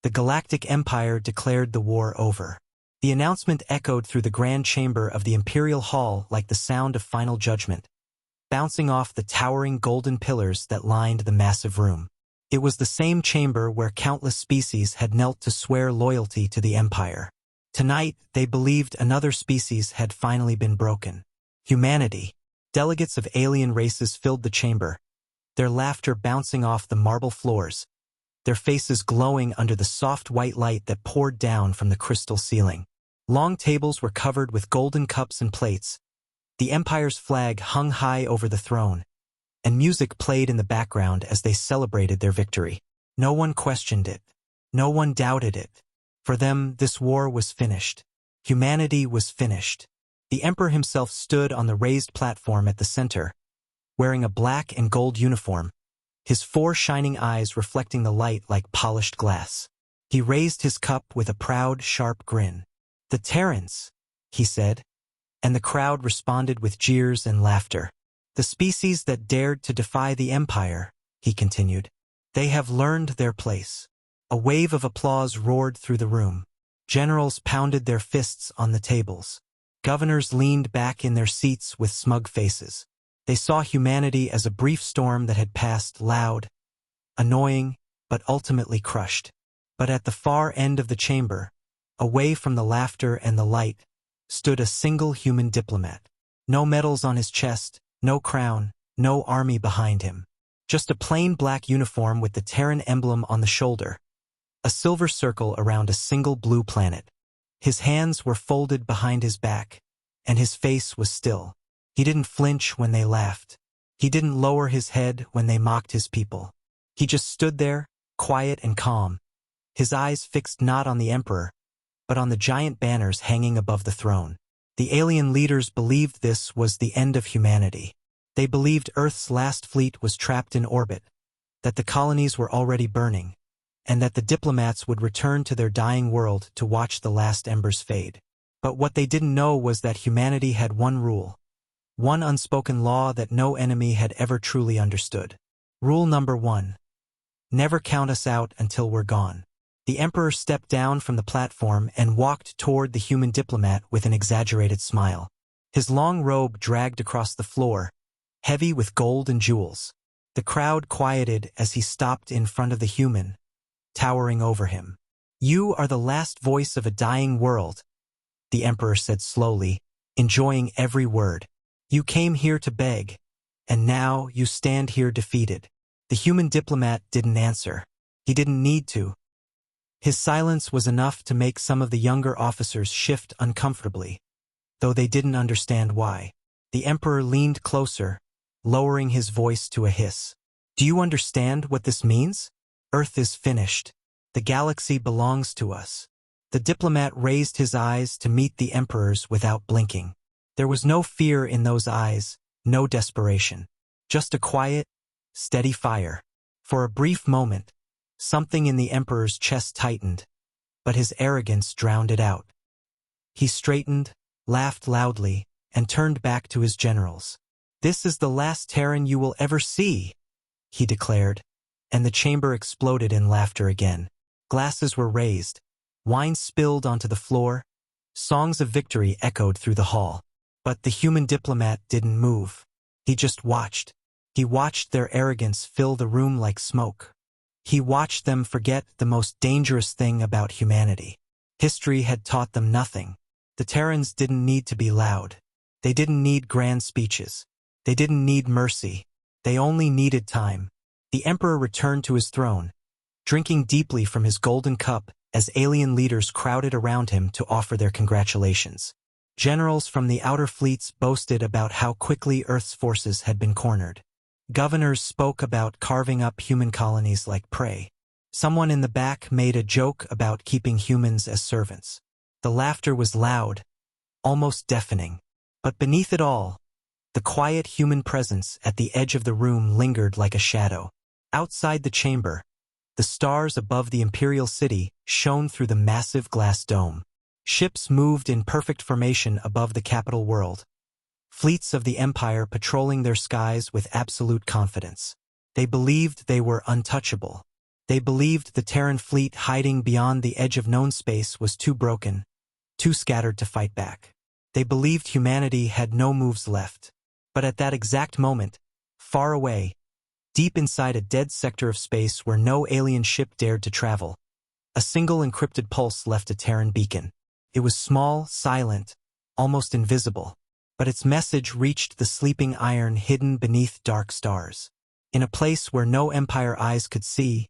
The Galactic Empire declared the war over. The announcement echoed through the grand chamber of the Imperial Hall like the sound of final judgment, bouncing off the towering golden pillars that lined the massive room. It was the same chamber where countless species had knelt to swear loyalty to the Empire. Tonight, they believed another species had finally been broken. Humanity. Delegates of alien races filled the chamber, their laughter bouncing off the marble floors, their faces glowing under the soft white light that poured down from the crystal ceiling. Long tables were covered with golden cups and plates. The Empire's flag hung high over the throne, and music played in the background as they celebrated their victory. No one questioned it. No one doubted it. For them, this war was finished. Humanity was finished. The Emperor himself stood on the raised platform at the center, wearing a black and gold uniform, his 4 shining eyes reflecting the light like polished glass. He raised his cup with a proud, sharp grin. "The Terrans," he said, and the crowd responded with jeers and laughter. "The species that dared to defy the Empire," he continued. "They have learned their place." A wave of applause roared through the room. Generals pounded their fists on the tables. Governors leaned back in their seats with smug faces. They saw humanity as a brief storm that had passed, loud, annoying, but ultimately crushed. But at the far end of the chamber, away from the laughter and the light, stood a single human diplomat. No medals on his chest, no crown, no army behind him. Just a plain black uniform with the Terran emblem on the shoulder, a silver circle around a single blue planet. His hands were folded behind his back, and his face was still. He didn't flinch when they laughed. He didn't lower his head when they mocked his people. He just stood there, quiet and calm, his eyes fixed not on the Emperor, but on the giant banners hanging above the throne. The alien leaders believed this was the end of humanity. They believed Earth's last fleet was trapped in orbit, that the colonies were already burning, and that the diplomats would return to their dying world to watch the last embers fade. But what they didn't know was that humanity had one rule, one unspoken law that no enemy had ever truly understood. Rule number 1. Never count us out until we're gone. The Emperor stepped down from the platform and walked toward the human diplomat with an exaggerated smile. His long robe dragged across the floor, heavy with gold and jewels. The crowd quieted as he stopped in front of the human, towering over him. "You are the last voice of a dying world," the Emperor said slowly, enjoying every word. "You came here to beg, and now you stand here defeated." The human diplomat didn't answer. He didn't need to. His silence was enough to make some of the younger officers shift uncomfortably, though they didn't understand why. The Emperor leaned closer, lowering his voice to a hiss. "Do you understand what this means? Earth is finished. The galaxy belongs to us." The diplomat raised his eyes to meet the Emperor's without blinking. There was no fear in those eyes, no desperation. Just a quiet, steady fire. For a brief moment, something in the Emperor's chest tightened, but his arrogance drowned it out. He straightened, laughed loudly, and turned back to his generals. "This is the last Terran you will ever see," he declared, and the chamber exploded in laughter again. Glasses were raised, wine spilled onto the floor, songs of victory echoed through the hall. But the human diplomat didn't move. He just watched. He watched their arrogance fill the room like smoke. He watched them forget the most dangerous thing about humanity. History had taught them nothing. The Terrans didn't need to be loud. They didn't need grand speeches. They didn't need mercy. They only needed time. The Emperor returned to his throne, drinking deeply from his golden cup as alien leaders crowded around him to offer their congratulations. Generals from the outer fleets boasted about how quickly Earth's forces had been cornered. Governors spoke about carving up human colonies like prey. Someone in the back made a joke about keeping humans as servants. The laughter was loud, almost deafening. But beneath it all, the quiet human presence at the edge of the room lingered like a shadow. Outside the chamber, the stars above the Imperial City shone through the massive glass dome. Ships moved in perfect formation above the capital world, fleets of the Empire patrolling their skies with absolute confidence. They believed they were untouchable. They believed the Terran fleet hiding beyond the edge of known space was too broken, too scattered to fight back. They believed humanity had no moves left. But at that exact moment, far away, deep inside a dead sector of space where no alien ship dared to travel, a single encrypted pulse left a Terran beacon. It was small, silent, almost invisible, but its message reached the sleeping iron hidden beneath dark stars. In a place where no Empire eyes could see,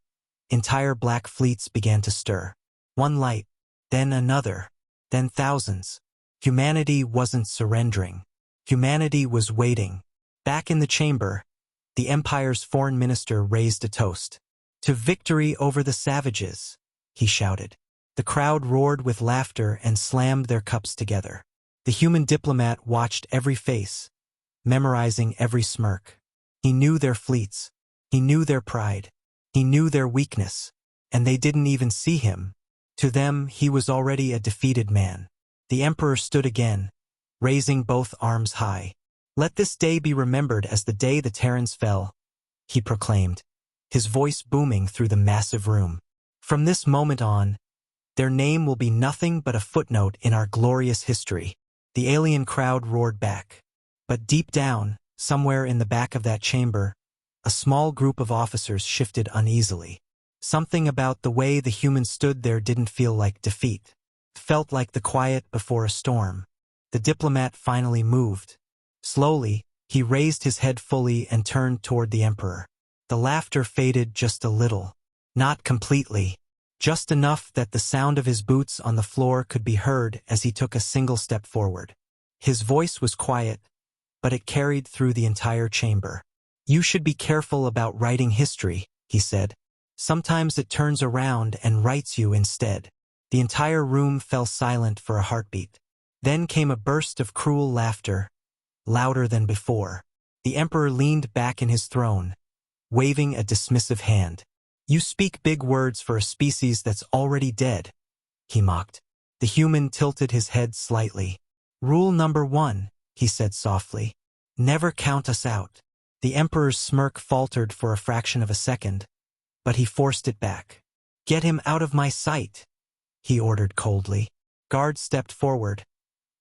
entire black fleets began to stir. One light, then another, then thousands. Humanity wasn't surrendering. Humanity was waiting. Back in the chamber, the Empire's foreign minister raised a toast. "To victory over the savages," he shouted. The crowd roared with laughter and slammed their cups together. The human diplomat watched every face, memorizing every smirk. He knew their fleets. He knew their pride. He knew their weakness. And they didn't even see him. To them, he was already a defeated man. The Emperor stood again, raising both arms high. "Let this day be remembered as the day the Terrans fell," he proclaimed, his voice booming through the massive room. "From this moment on, their name will be nothing but a footnote in our glorious history." The alien crowd roared back. But deep down, somewhere in the back of that chamber, a small group of officers shifted uneasily. Something about the way the humans stood there didn't feel like defeat. It felt like the quiet before a storm. The diplomat finally moved. Slowly, he raised his head fully and turned toward the Emperor. The laughter faded just a little. Not completely. Just enough that the sound of his boots on the floor could be heard as he took a single step forward. His voice was quiet, but it carried through the entire chamber. "You should be careful about writing history," he said. "Sometimes it turns around and writes you instead." The entire room fell silent for a heartbeat. Then came a burst of cruel laughter, louder than before. The Emperor leaned back in his throne, waving a dismissive hand. "You speak big words for a species that's already dead," he mocked. The human tilted his head slightly. "Rule number 1, he said softly. "Never count us out." The Emperor's smirk faltered for a fraction of a second, but he forced it back. "Get him out of my sight," he ordered coldly. Guards stepped forward,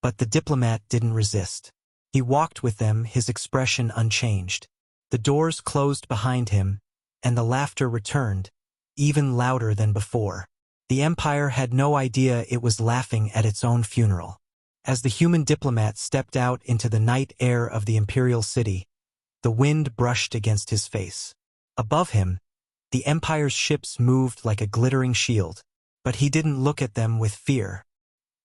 but the diplomat didn't resist. He walked with them, his expression unchanged. The doors closed behind him, and the laughter returned, even louder than before. The Empire had no idea it was laughing at its own funeral. As the human diplomat stepped out into the night air of the imperial city, the wind brushed against his face. Above him, the Empire's ships moved like a glittering shield, but he didn't look at them with fear.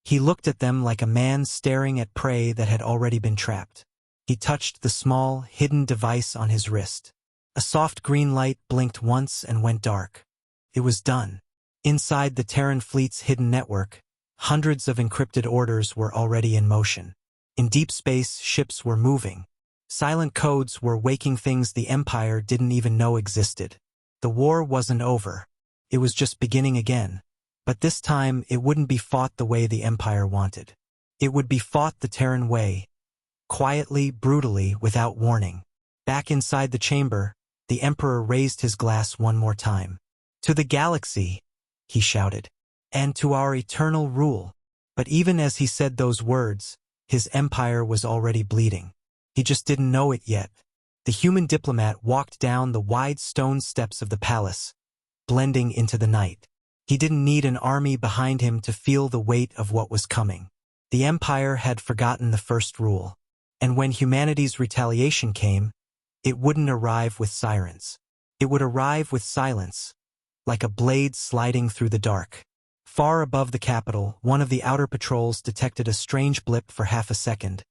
He looked at them like a man staring at prey that had already been trapped. He touched the small, hidden device on his wrist. A soft green light blinked once and went dark. It was done. Inside the Terran fleet's hidden network, hundreds of encrypted orders were already in motion. In deep space, ships were moving. Silent codes were waking things the Empire didn't even know existed. The war wasn't over. It was just beginning again. But this time, it wouldn't be fought the way the Empire wanted. It would be fought the Terran way. Quietly, brutally, without warning. Back inside the chamber, the Emperor raised his glass one more time. "To the galaxy," he shouted, "and to our eternal rule." But even as he said those words, his empire was already bleeding. He just didn't know it yet. The human diplomat walked down the wide stone steps of the palace, blending into the night. He didn't need an army behind him to feel the weight of what was coming. The Empire had forgotten the first rule. And when humanity's retaliation came, it wouldn't arrive with sirens. It would arrive with silence, like a blade sliding through the dark. Far above the capital, one of the outer patrols detected a strange blip for half a second,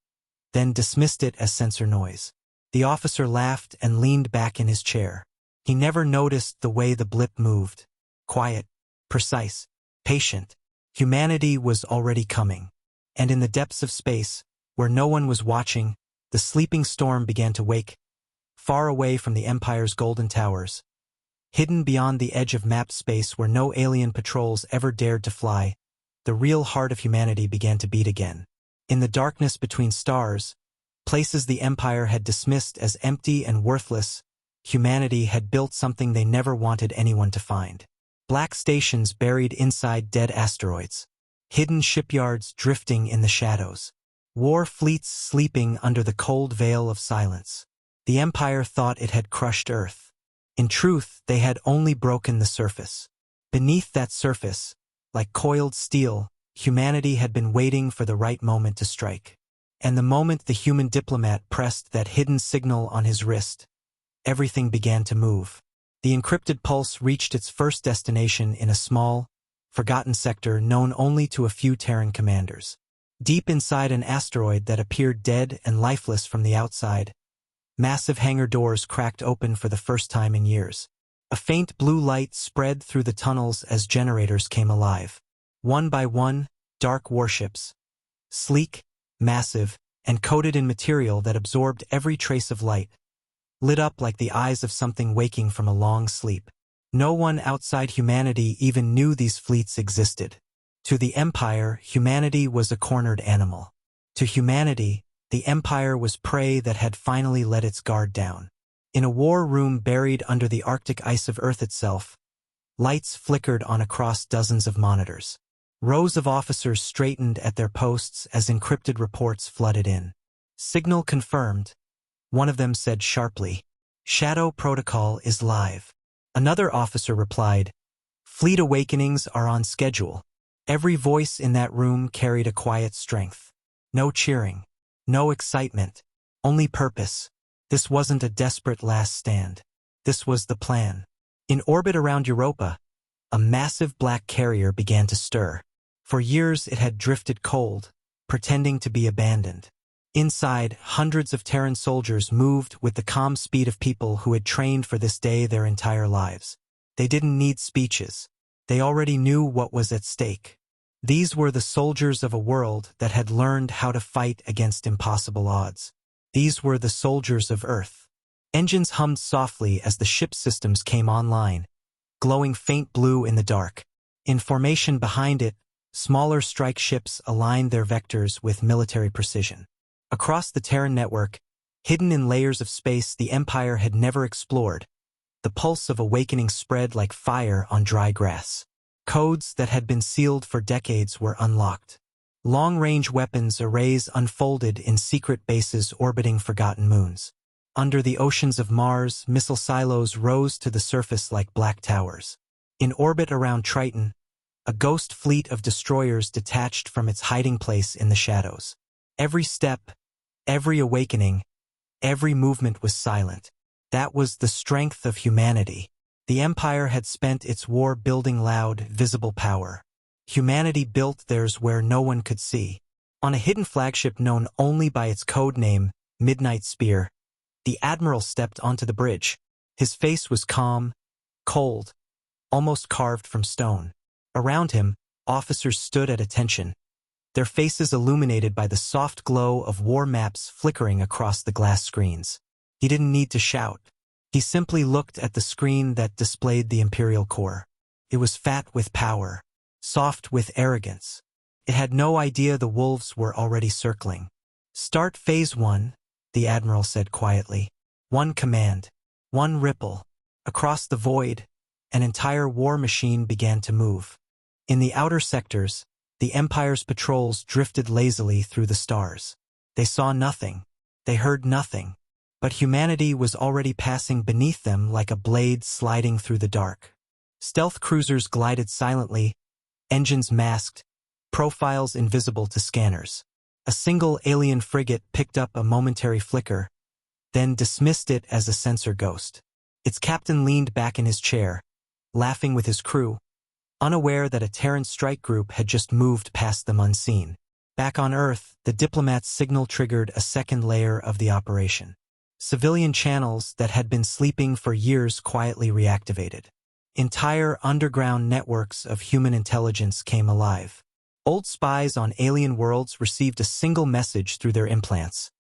then dismissed it as sensor noise. The officer laughed and leaned back in his chair. He never noticed the way the blip moved. Quiet, precise, patient. Humanity was already coming. And in the depths of space, where no one was watching, the sleeping storm began to wake, far away from the Empire's golden towers. Hidden beyond the edge of mapped space where no alien patrols ever dared to fly, the real heart of humanity began to beat again. In the darkness between stars, places the Empire had dismissed as empty and worthless humanity had built something they never wanted anyone to find. Black stations buried inside dead asteroids. Hidden shipyards drifting in the shadows. War fleets sleeping under the cold veil of silence. The Empire thought it had crushed Earth. In truth, they had only broken the surface. Beneath that surface, like coiled steel, humanity had been waiting for the right moment to strike. And the moment the human diplomat pressed that hidden signal on his wrist, everything began to move. The encrypted pulse reached its first destination in a small, forgotten sector known only to a few Terran commanders. Deep inside an asteroid that appeared dead and lifeless from the outside, massive hangar doors cracked open for the first time in years. A faint blue light spread through the tunnels as generators came alive. One by one, dark warships. Sleek, massive, and coated in material that absorbed every trace of light. Lit up like the eyes of something waking from a long sleep. No one outside humanity even knew these fleets existed. To the Empire, humanity was a cornered animal. To humanity, the Empire was prey that had finally let its guard down. In a war room buried under the Arctic ice of Earth itself, lights flickered on across dozens of monitors. Rows of officers straightened at their posts as encrypted reports flooded in. Signal confirmed, one of them said sharply. Shadow Protocol is live. Another officer replied, Fleet awakenings are on schedule. Every voice in that room carried a quiet strength. No cheering. No excitement. Only purpose. This wasn't a desperate last stand. This was the plan. In orbit around Europa, a massive black carrier began to stir. For years it had drifted cold, pretending to be abandoned. Inside, hundreds of Terran soldiers moved with the calm speed of people who had trained for this day their entire lives. They didn't need speeches. They already knew what was at stake. These were the soldiers of a world that had learned how to fight against impossible odds. These were the soldiers of Earth. Engines hummed softly as the ship's systems came online, glowing faint blue in the dark. In formation behind it, smaller strike ships aligned their vectors with military precision. Across the Terran network, hidden in layers of space the Empire had never explored, the pulse of awakening spread like fire on dry grass. Codes that had been sealed for decades were unlocked. Long-range weapons arrays unfolded in secret bases orbiting forgotten moons. Under the oceans of Mars, missile silos rose to the surface like black towers. In orbit around Triton, a ghost fleet of destroyers detached from its hiding place in the shadows. Every step, every awakening, every movement was silent. That was the strength of humanity. The Empire had spent its war building loud, visible power. Humanity built theirs where no one could see. On a hidden flagship known only by its code name, Midnight Spear, the Admiral stepped onto the bridge. His face was calm, cold, almost carved from stone. Around him, officers stood at attention, their faces illuminated by the soft glow of war maps flickering across the glass screens. He didn't need to shout. He simply looked at the screen that displayed the Imperial core. It was fat with power, soft with arrogance. It had no idea the wolves were already circling. Start Phase 1, the Admiral said quietly. One command, one ripple. Across the void, an entire war machine began to move. In the outer sectors, the Empire's patrols drifted lazily through the stars. They saw nothing. They heard nothing. But humanity was already passing beneath them like a blade sliding through the dark. Stealth cruisers glided silently, engines masked, profiles invisible to scanners. A single alien frigate picked up a momentary flicker, then dismissed it as a sensor ghost. Its captain leaned back in his chair, laughing with his crew, unaware that a Terran strike group had just moved past them unseen. Back on Earth, the diplomat's signal triggered a second layer of the operation. Civilian channels that had been sleeping for years quietly reactivated. Entire underground networks of human intelligence came alive. Old spies on alien worlds received a single message through their implants.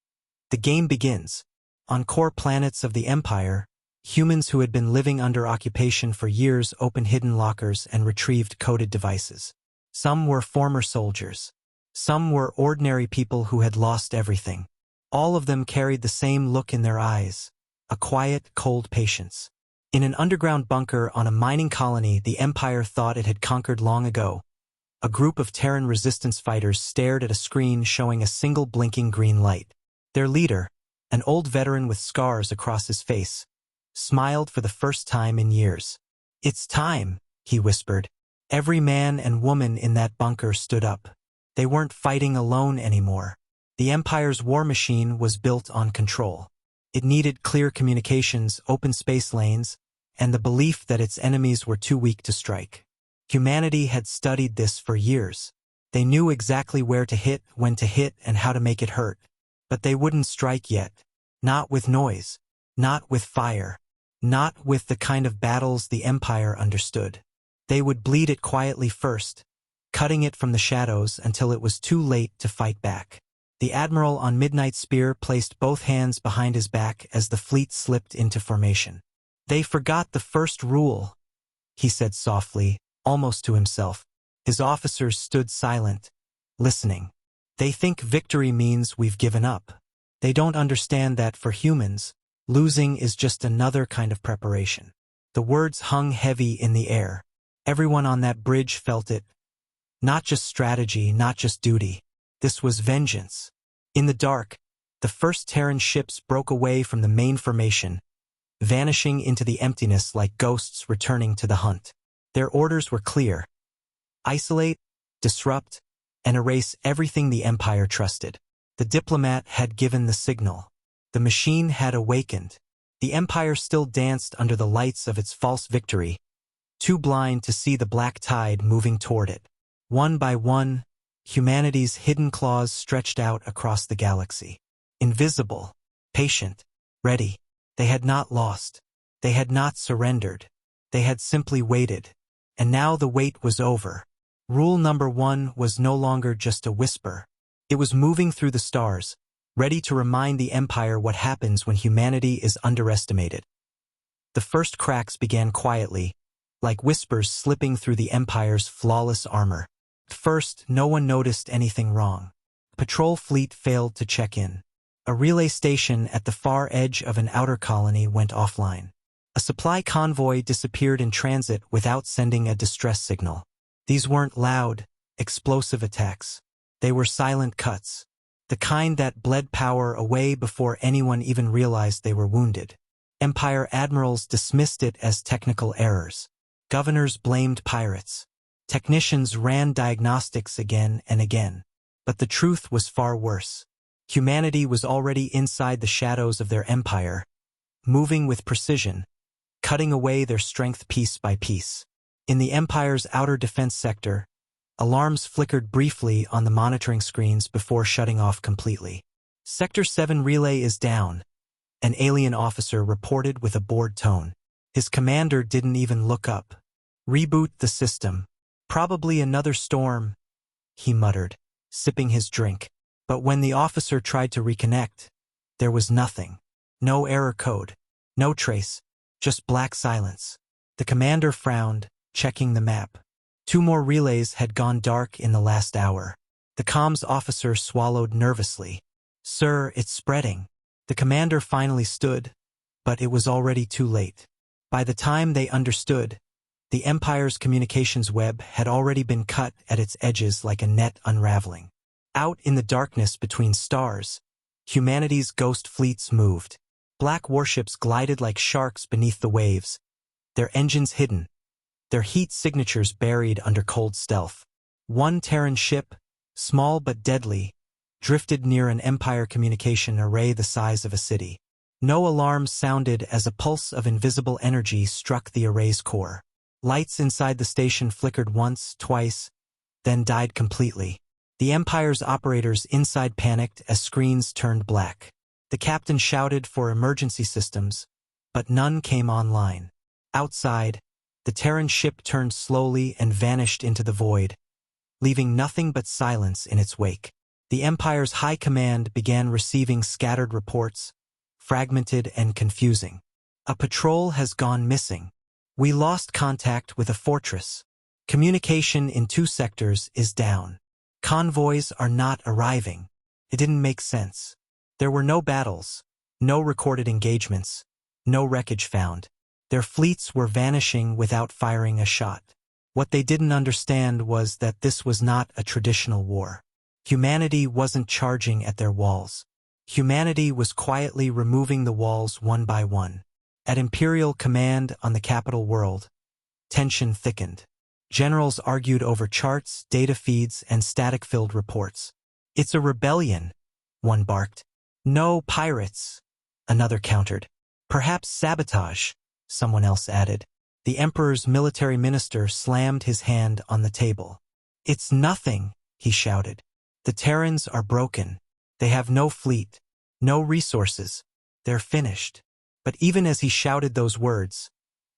The game begins. On core planets of the Empire, humans who had been living under occupation for years opened hidden lockers and retrieved coded devices. Some were former soldiers. Some were ordinary people who had lost everything. All of them carried the same look in their eyes, a quiet, cold patience. In an underground bunker on a mining colony the Empire thought it had conquered long ago, a group of Terran resistance fighters stared at a screen showing a single blinking green light. Their leader, an old veteran with scars across his face, smiled for the first time in years. "It's time," he whispered. Every man and woman in that bunker stood up. They weren't fighting alone anymore. The Empire's war machine was built on control. It needed clear communications, open space lanes, and the belief that its enemies were too weak to strike. Humanity had studied this for years. They knew exactly where to hit, when to hit, and how to make it hurt. But they wouldn't strike yet. Not with noise. Not with fire. Not with the kind of battles the Empire understood. They would bleed it quietly first, cutting it from the shadows until it was too late to fight back. The Admiral on Midnight Spear placed both hands behind his back as the fleet slipped into formation. "They forgot the first rule," he said softly, almost to himself. His officers stood silent, listening. "They think victory means we've given up. They don't understand that for humans, losing is just another kind of preparation." The words hung heavy in the air. Everyone on that bridge felt it. Not just strategy, not just duty. This was vengeance. In the dark, the first Terran ships broke away from the main formation, vanishing into the emptiness like ghosts returning to the hunt. Their orders were clear: isolate, disrupt, and erase everything the Empire trusted. The diplomat had given the signal. The machine had awakened. The Empire still danced under the lights of its false victory, too blind to see the black tide moving toward it. One by one, humanity's hidden claws stretched out across the galaxy. Invisible, patient, ready. They had not lost. They had not surrendered. They had simply waited. And now the wait was over. Rule number 1 was no longer just a whisper. It was moving through the stars, ready to remind the Empire what happens when humanity is underestimated. The first cracks began quietly, like whispers slipping through the Empire's flawless armor. At first, no one noticed anything wrong. Patrol fleet failed to check in. A relay station at the far edge of an outer colony went offline. A supply convoy disappeared in transit without sending a distress signal. These weren't loud, explosive attacks. They were silent cuts, the kind that bled power away before anyone even realized they were wounded. Empire admirals dismissed it as technical errors. Governors blamed pirates. Technicians ran diagnostics again and again. But the truth was far worse. Humanity was already inside the shadows of their empire, moving with precision, cutting away their strength piece by piece. In the Empire's outer defense sector, alarms flickered briefly on the monitoring screens before shutting off completely. "Sector 7 relay is down," an alien officer reported with a bored tone. His commander didn't even look up. "Reboot the system. Probably another storm," he muttered, sipping his drink. But when the officer tried to reconnect, there was nothing. No error code. No trace. Just black silence. The commander frowned, checking the map. 2 more relays had gone dark in the last hour. The comms officer swallowed nervously. "Sir, it's spreading." The commander finally stood, but it was already too late. By the time they understood, the Empire's communications web had already been cut at its edges like a net unraveling. Out in the darkness between stars, humanity's ghost fleets moved. Black warships glided like sharks beneath the waves, their engines hidden, their heat signatures buried under cold stealth. One Terran ship, small but deadly, drifted near an Empire communication array the size of a city. No alarms sounded as a pulse of invisible energy struck the array's core. Lights inside the station flickered once, twice, then died completely. The Empire's operators inside panicked as screens turned black. The captain shouted for emergency systems, but none came online. Outside, the Terran ship turned slowly and vanished into the void, leaving nothing but silence in its wake. The Empire's high command began receiving scattered reports, fragmented and confusing. "A patrol has gone missing. We lost contact with a fortress. Communication in 2 sectors is down. Convoys are not arriving." It didn't make sense. There were no battles, no recorded engagements, No wreckage found. Their fleets were vanishing without firing a shot. What they didn't understand was that this was not a traditional war. Humanity wasn't charging at their walls. Humanity was quietly removing the walls one by one. At Imperial command on the capital world, tension thickened. Generals argued over charts, data feeds, and static-filled reports. "It's a rebellion," one barked. "No pirates," another countered. "Perhaps sabotage," someone else added. The Emperor's military minister slammed his hand on the table. "It's nothing," he shouted. "The Terrans are broken. They have no fleet, no resources. They're finished." But even as he shouted those words,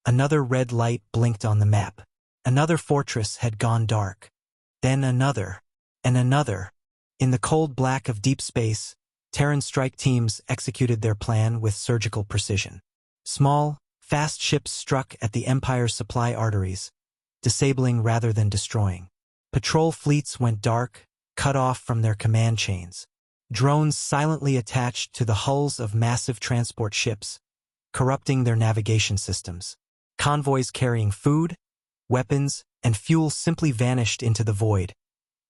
another red light blinked on the map. Another fortress had gone dark. Then another, and another. In the cold black of deep space, Terran strike teams executed their plan with surgical precision. Small, fast ships struck at the Empire's supply arteries, disabling rather than destroying. Patrol fleets went dark, cut off from their command chains. Drones silently attached to the hulls of massive transport ships, corrupting their navigation systems. Convoys carrying food, weapons, and fuel simply vanished into the void,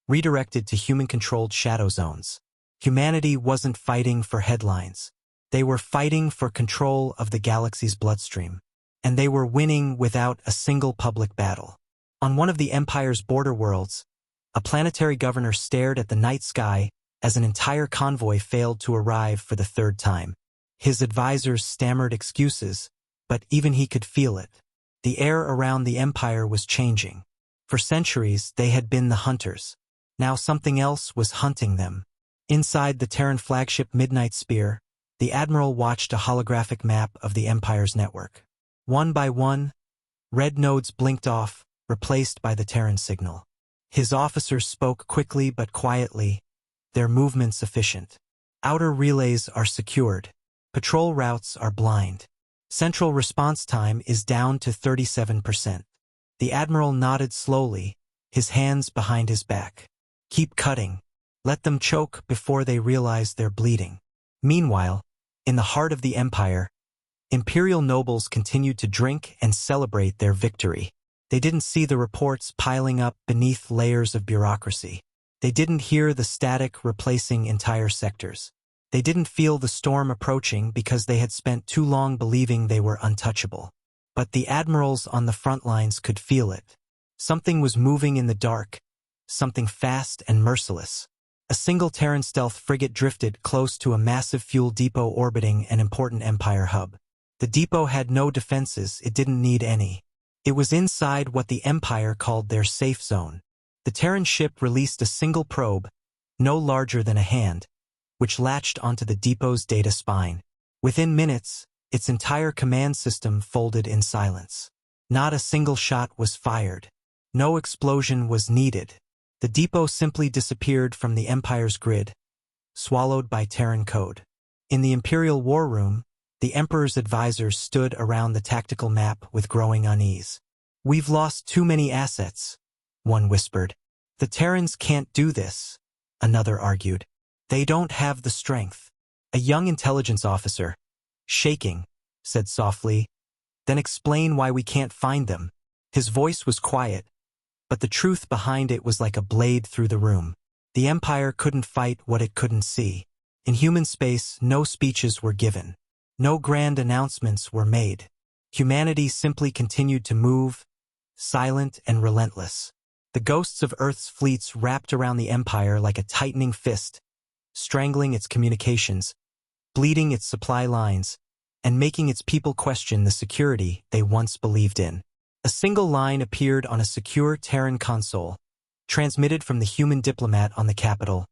redirected to human-controlled shadow zones. Humanity wasn't fighting for headlines. They were fighting for control of the galaxy's bloodstream. And they were winning without a single public battle. On one of the Empire's border worlds, a planetary governor stared at the night sky as an entire convoy failed to arrive for the third time. His advisors stammered excuses, but even he could feel it. The air around the Empire was changing. For centuries, they had been the hunters. Now something else was hunting them. Inside the Terran flagship Midnight Spear, the Admiral watched a holographic map of the Empire's network. One by one, red nodes blinked off, replaced by the Terran signal. His officers spoke quickly but quietly, their movements efficient. Outer relays are secured. Patrol routes are blind. Central response time is down to 37%. The Admiral nodded slowly, his hands behind his back. "Keep cutting. Let them choke before they realize they're bleeding." Meanwhile, in the heart of the Empire, Imperial nobles continued to drink and celebrate their victory. They didn't see the reports piling up beneath layers of bureaucracy. They didn't hear the static replacing entire sectors. They didn't feel the storm approaching because they had spent too long believing they were untouchable. But the admirals on the front lines could feel it. Something was moving in the dark, something fast and merciless. A single Terran stealth frigate drifted close to a massive fuel depot orbiting an important Empire hub. The depot had no defenses, it didn't need any. It was inside what the Empire called their safe zone. The Terran ship released a single probe, no larger than a hand, which latched onto the depot's data spine. Within minutes, its entire command system folded in silence. Not a single shot was fired. No explosion was needed. The depot simply disappeared from the Empire's grid, swallowed by Terran code. In the Imperial war room, the Emperor's advisors stood around the tactical map with growing unease. "We've lost too many assets," one whispered. "The Terrans can't do this," another argued. "They don't have the strength." A young intelligence officer, shaking, said softly, "Then explain why we can't find them." His voice was quiet, but the truth behind it was like a blade through the room. The Empire couldn't fight what it couldn't see. In human space, no speeches were given. No grand announcements were made. Humanity simply continued to move, silent and relentless. The ghosts of Earth's fleets wrapped around the Empire like a tightening fist, strangling its communications, bleeding its supply lines, and making its people question the security they once believed in. A single line appeared on a secure Terran console, transmitted from the human diplomat on the capital.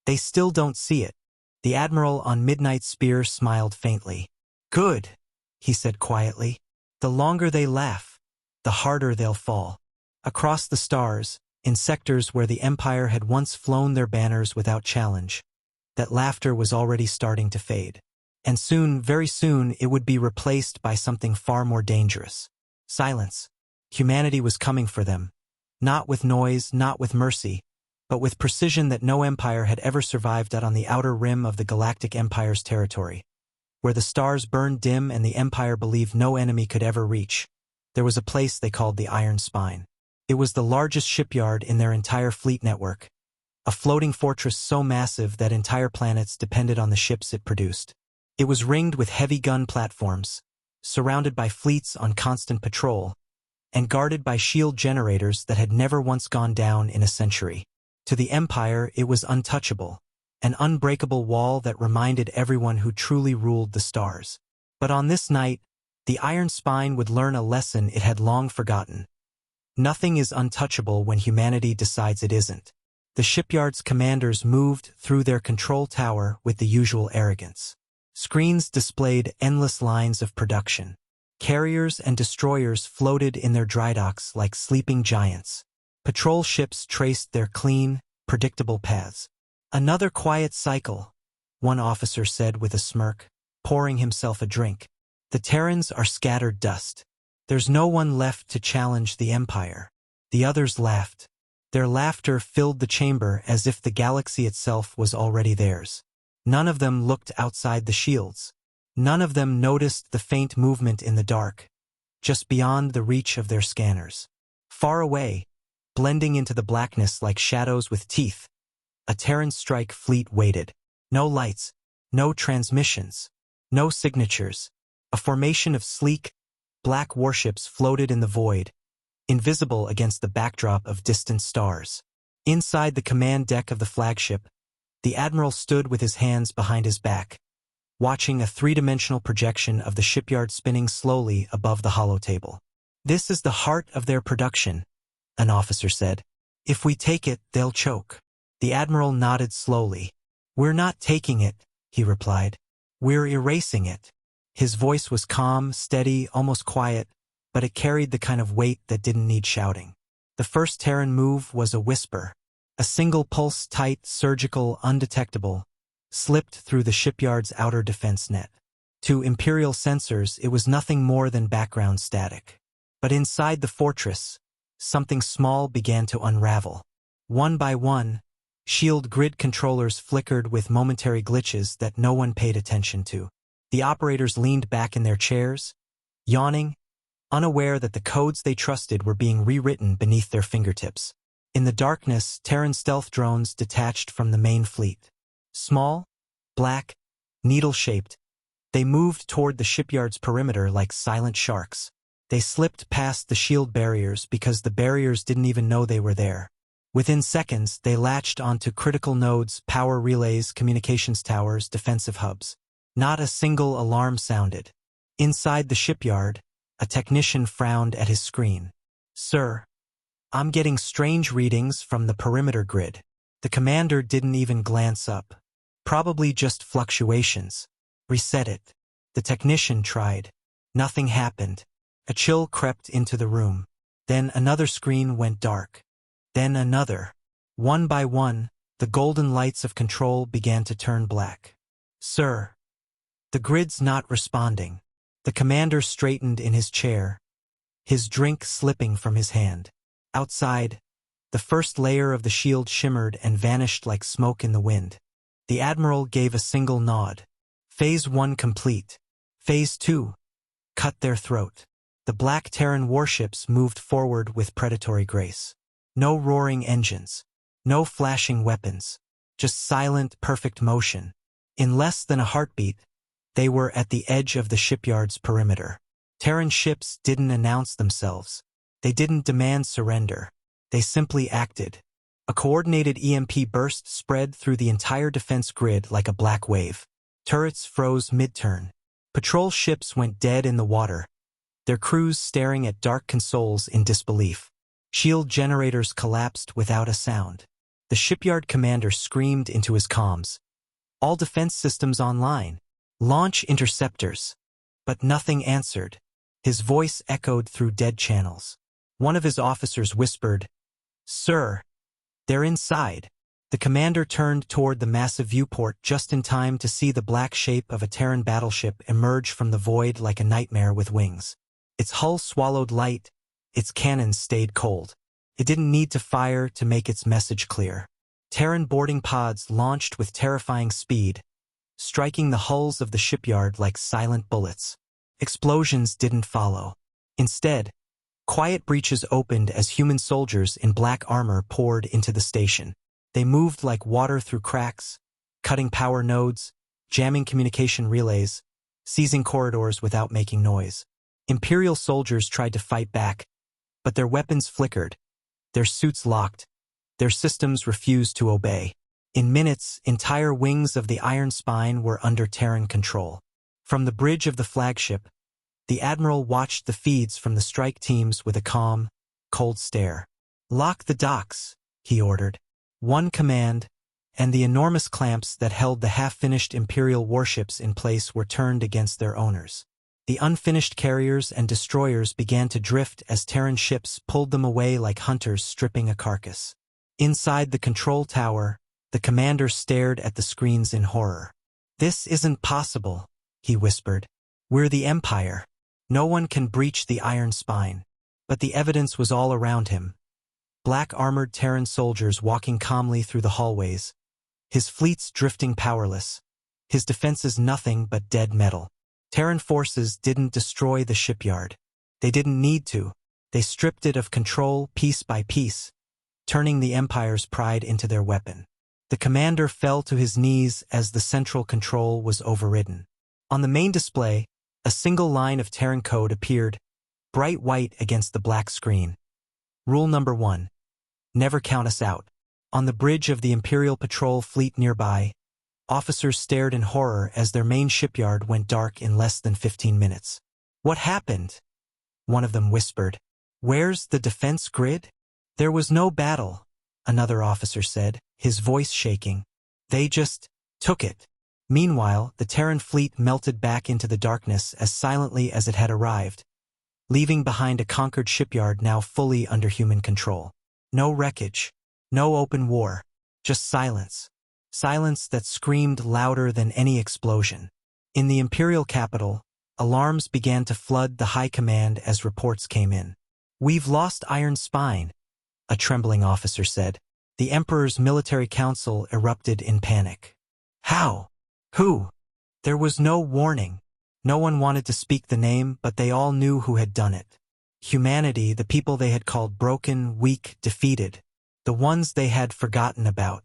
"They still don't see it." The Admiral on Midnight Spear smiled faintly. "Good," he said quietly. "The longer they laugh, the harder they'll fall." Across the stars, in sectors where the Empire had once flown their banners without challenge, that laughter was already starting to fade. And soon, very soon, it would be replaced by something far more dangerous. Silence. Humanity was coming for them. Not with noise, not with mercy, but with precision that no empire had ever survived at on the outer rim of the Galactic Empire's territory. where the stars burned dim and the Empire believed no enemy could ever reach. There was a place they called the Iron Spine. It was the largest shipyard in their entire fleet network, a floating fortress so massive that entire planets depended on the ships it produced. It was ringed with heavy gun platforms, surrounded by fleets on constant patrol, and guarded by shield generators that had never once gone down in a century. To the Empire, it was untouchable, an unbreakable wall that reminded everyone who truly ruled the stars. But on this night, the Iron Spine would learn a lesson it had long forgotten. Nothing is untouchable when humanity decides it isn't. The shipyard's commanders moved through their control tower with the usual arrogance. Screens displayed endless lines of production. Carriers and destroyers floated in their dry docks like sleeping giants. Patrol ships traced their clean, predictable paths. Another quiet cycle, one officer said with a smirk, pouring himself a drink. The Terrans are scattered dust. There's no one left to challenge the Empire. The others laughed. Their laughter filled the chamber as if the galaxy itself was already theirs. None of them looked outside the shields. None of them noticed the faint movement in the dark, just beyond the reach of their scanners. Far away, blending into the blackness like shadows with teeth, a Terran strike fleet waited. No lights, no transmissions, no signatures. A formation of sleek, black warships floated in the void, invisible against the backdrop of distant stars. Inside the command deck of the flagship, the admiral stood with his hands behind his back, watching a three-dimensional projection of the shipyard spinning slowly above the holotable. "This is the heart of their production," an officer said. "If we take it, they'll choke." The admiral nodded slowly. "We're not taking it," he replied. "We're erasing it." His voice was calm, steady, almost quiet, but it carried the kind of weight that didn't need shouting. The first Terran move was a whisper. A single pulse, tight, surgical, undetectable, slipped through the shipyard's outer defense net. To Imperial sensors, it was nothing more than background static. But inside the fortress, something small began to unravel. One by one, shield grid controllers flickered with momentary glitches that no one paid attention to. The operators leaned back in their chairs, yawning, unaware that the codes they trusted were being rewritten beneath their fingertips. In the darkness, Terran stealth drones detached from the main fleet. Small, black, needle-shaped, they moved toward the shipyard's perimeter like silent sharks. They slipped past the shield barriers because the barriers didn't even know they were there. Within seconds, they latched onto critical nodes, power relays, communications towers, defensive hubs. Not a single alarm sounded. Inside the shipyard, a technician frowned at his screen. "Sir, I'm getting strange readings from the perimeter grid." The commander didn't even glance up. "Probably just fluctuations." "Reset it." The technician tried. Nothing happened. A chill crept into the room. Then another screen went dark. Then another. One by one, the golden lights of control began to turn black. "Sir, the grid's not responding." The commander straightened in his chair, his drink slipping from his hand. Outside, the first layer of the shield shimmered and vanished like smoke in the wind. The admiral gave a single nod. Phase 1 complete. Phase 2. Cut their throat. The black Terran warships moved forward with predatory grace. No roaring engines. No flashing weapons. Just silent, perfect motion. In less than a heartbeat, they were at the edge of the shipyard's perimeter. Terran ships didn't announce themselves. They didn't demand surrender. They simply acted. A coordinated EMP burst spread through the entire defense grid like a black wave. Turrets froze mid-turn. Patrol ships went dead in the water, their crews staring at dark consoles in disbelief. Shield generators collapsed without a sound. The shipyard commander screamed into his comms. "All defense systems online. Launch interceptors." But nothing answered. His voice echoed through dead channels. One of his officers whispered, "Sir, they're inside." The commander turned toward the massive viewport just in time to see the black shape of a Terran battleship emerge from the void like a nightmare with wings. Its hull swallowed light, its cannons stayed cold. It didn't need to fire to make its message clear. Terran boarding pods launched with terrifying speed, striking the hulls of the shipyard like silent bullets. Explosions didn't follow. Instead, quiet breaches opened as human soldiers in black armor poured into the station. They moved like water through cracks, cutting power nodes, jamming communication relays, seizing corridors without making noise. Imperial soldiers tried to fight back, but their weapons flickered, their suits locked, their systems refused to obey. In minutes, entire wings of the Iron Spine were under Terran control. From the bridge of the flagship, the Admiral watched the feeds from the strike teams with a calm, cold stare. "Lock the docks," he ordered. One command, and the enormous clamps that held the half-finished Imperial warships in place were turned against their owners. The unfinished carriers and destroyers began to drift as Terran ships pulled them away like hunters stripping a carcass. Inside the control tower, the commander stared at the screens in horror. "This isn't possible," he whispered. "We're the Empire. No one can breach the Iron Spine." But the evidence was all around him. Black-armored Terran soldiers walking calmly through the hallways, his fleets drifting powerless, his defenses nothing but dead metal. Terran forces didn't destroy the shipyard. They didn't need to. They stripped it of control piece by piece, turning the Empire's pride into their weapon. The commander fell to his knees as the central control was overridden. On the main display, a single line of Terran code appeared, bright white against the black screen. Rule number 1. Never count us out. On the bridge of the Imperial Patrol fleet nearby, officers stared in horror as their main shipyard went dark in less than 15 minutes. "What happened?" one of them whispered. "Where's the defense grid?" "There was no battle," another officer said, his voice shaking. "They just took it." Meanwhile, the Terran fleet melted back into the darkness as silently as it had arrived, leaving behind a conquered shipyard now fully under human control. No wreckage, no open war, just silence. Silence that screamed louder than any explosion. In the Imperial capital, alarms began to flood the high command as reports came in. "We've lost Iron Spine," a trembling officer said. The Emperor's military council erupted in panic. "How? Who?" There was no warning. No one wanted to speak the name, but they all knew who had done it. Humanity, the people they had called broken, weak, defeated. The ones they had forgotten about.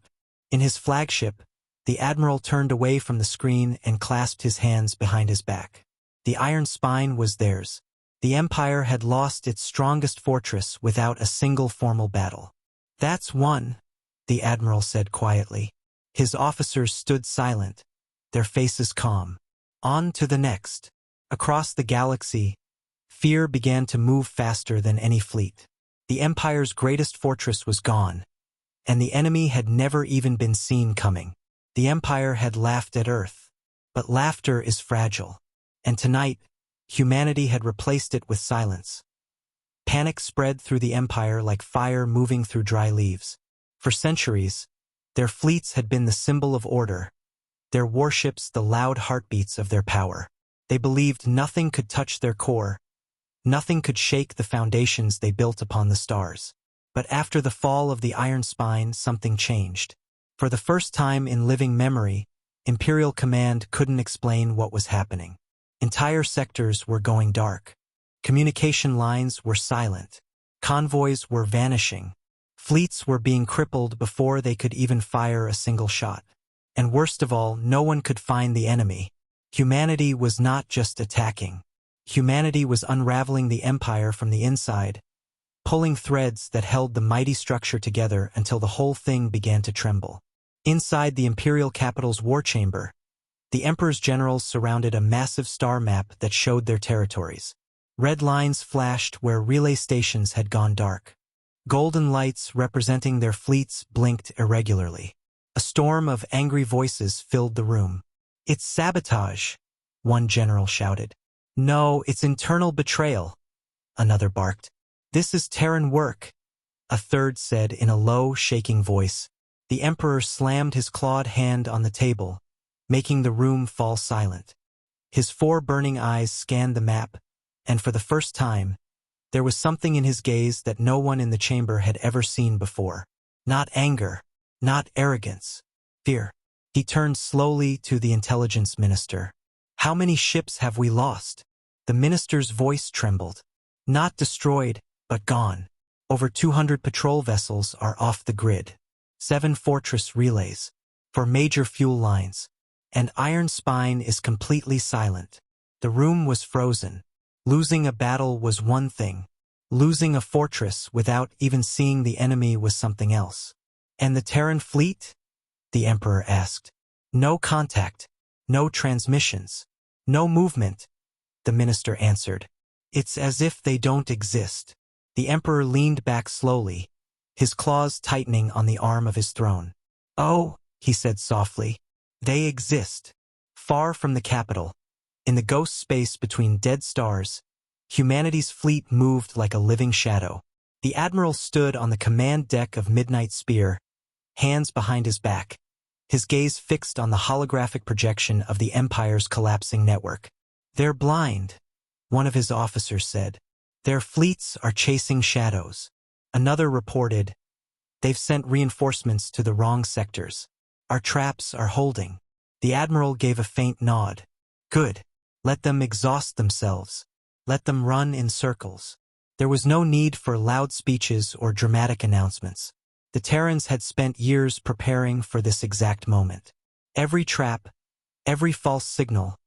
In his flagship, the Admiral turned away from the screen and clasped his hands behind his back. The Iron Spine was theirs. The Empire had lost its strongest fortress without a single formal battle. "That's one," the Admiral said quietly. His officers stood silent, their faces calm. On to the next. Across the galaxy, fear began to move faster than any fleet. The Empire's greatest fortress was gone, and the enemy had never even been seen coming. The Empire had laughed at Earth. But laughter is fragile. And tonight, humanity had replaced it with silence. Panic spread through the Empire like fire moving through dry leaves. For centuries, their fleets had been the symbol of order, their warships the loud heartbeats of their power. They believed nothing could touch their core, nothing could shake the foundations they built upon the stars. But after the fall of the Iron Spine, something changed. For the first time in living memory, Imperial Command couldn't explain what was happening. Entire sectors were going dark. Communication lines were silent. Convoys were vanishing. Fleets were being crippled before they could even fire a single shot. And worst of all, no one could find the enemy. Humanity was not just attacking. Humanity was unraveling the Empire from the inside, pulling threads that held the mighty structure together until the whole thing began to tremble. Inside the Imperial capital's war chamber, the Emperor's generals surrounded a massive star map that showed their territories. Red lines flashed where relay stations had gone dark. Golden lights representing their fleets blinked irregularly. A storm of angry voices filled the room. "It's sabotage," one general shouted. "No, it's internal betrayal," another barked. "This is Terran work," a third said in a low, shaking voice. The Emperor slammed his clawed hand on the table, making the room fall silent. His 4 burning eyes scanned the map, and for the first time, there was something in his gaze that no one in the chamber had ever seen before. Not anger, not arrogance, fear. He turned slowly to the intelligence minister. "How many ships have we lost?" The minister's voice trembled. "Not destroyed, but gone. Over 200 patrol vessels are off the grid. 7 fortress relays. 4 major fuel lines. And Iron Spine is completely silent." The room was frozen. Losing a battle was one thing. Losing a fortress without even seeing the enemy was something else. "And the Terran fleet?" the Emperor asked. "No contact. No transmissions. No movement," the minister answered. "It's as if they don't exist." The Emperor leaned back slowly, his claws tightening on the arm of his throne. "Oh," he said softly, "they exist. Far from the capital. In the ghost space between dead stars, humanity's fleet moved like a living shadow." The Admiral stood on the command deck of Midnight Spear, hands behind his back, his gaze fixed on the holographic projection of the Empire's collapsing network. "They're blind," one of his officers said. "Their fleets are chasing shadows." Another reported, "They've sent reinforcements to the wrong sectors. Our traps are holding." The Admiral gave a faint nod. "Good. Let them exhaust themselves. Let them run in circles." There was no need for loud speeches or dramatic announcements. The Terrans had spent years preparing for this exact moment. Every trap, every false signal,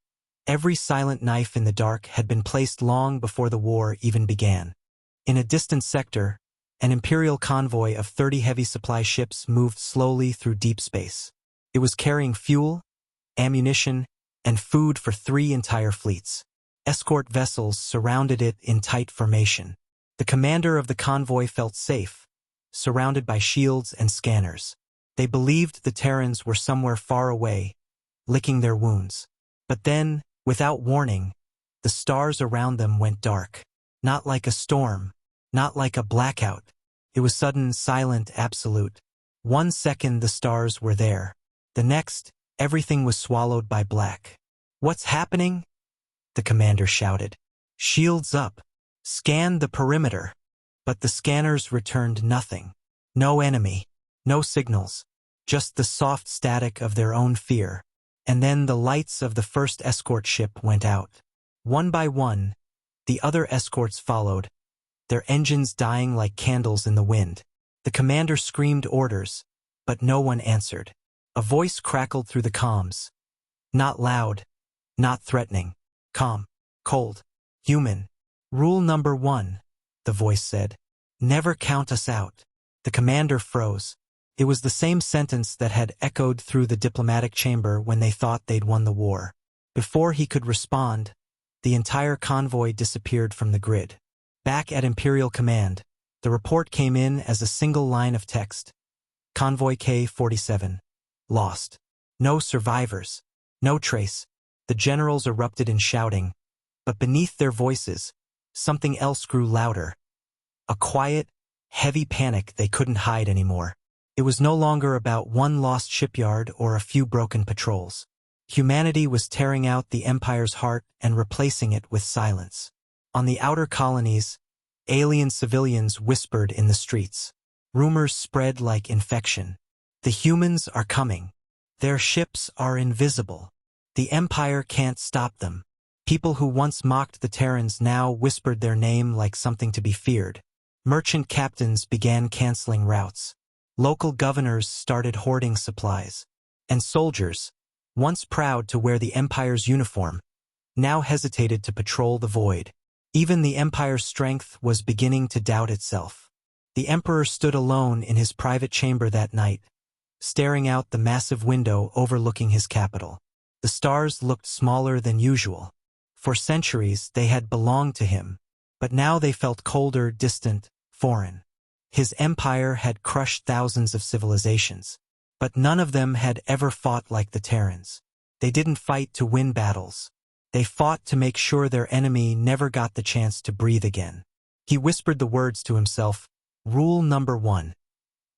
every silent knife in the dark had been placed long before the war even began. In a distant sector, an Imperial convoy of 30 heavy supply ships moved slowly through deep space. It was carrying fuel, ammunition, and food for 3 entire fleets. Escort vessels surrounded it in tight formation. The commander of the convoy felt safe, surrounded by shields and scanners. They believed the Terrans were somewhere far away, licking their wounds. But then, without warning, the stars around them went dark. Not like a storm, not like a blackout. It was sudden, silent, absolute. 1 second the stars were there. The next, everything was swallowed by black. "What's happening?" the commander shouted. "Shields up. Scan the perimeter." But the scanners returned nothing. No enemy. No signals. Just the soft static of their own fear. And then the lights of the first escort ship went out. One by one, the other escorts followed, their engines dying like candles in the wind. The commander screamed orders, but no one answered. A voice crackled through the comms. Not loud, not threatening. Calm, cold, human. "Rule number 1, the voice said. "Never count us out." The commander froze. It was the same sentence that had echoed through the diplomatic chamber when they thought they'd won the war. Before he could respond, the entire convoy disappeared from the grid. Back at Imperial Command, the report came in as a single line of text. Convoy K-47. Lost. No survivors. No trace. The generals erupted in shouting, but beneath their voices, something else grew louder. A quiet, heavy panic they couldn't hide anymore. It was no longer about one lost shipyard or a few broken patrols. Humanity was tearing out the Empire's heart and replacing it with silence. On the outer colonies, alien civilians whispered in the streets. Rumors spread like infection. The humans are coming. Their ships are invisible. The Empire can't stop them. People who once mocked the Terrans now whispered their name like something to be feared. Merchant captains began canceling routes. Local governors started hoarding supplies. And soldiers, once proud to wear the Empire's uniform, now hesitated to patrol the void. Even the Empire's strength was beginning to doubt itself. The Emperor stood alone in his private chamber that night, staring out the massive window overlooking his capital. The stars looked smaller than usual. For centuries they had belonged to him, but now they felt colder, distant, foreign. His empire had crushed thousands of civilizations, but none of them had ever fought like the Terrans. They didn't fight to win battles. They fought to make sure their enemy never got the chance to breathe again. He whispered the words to himself, "Rule number 1,"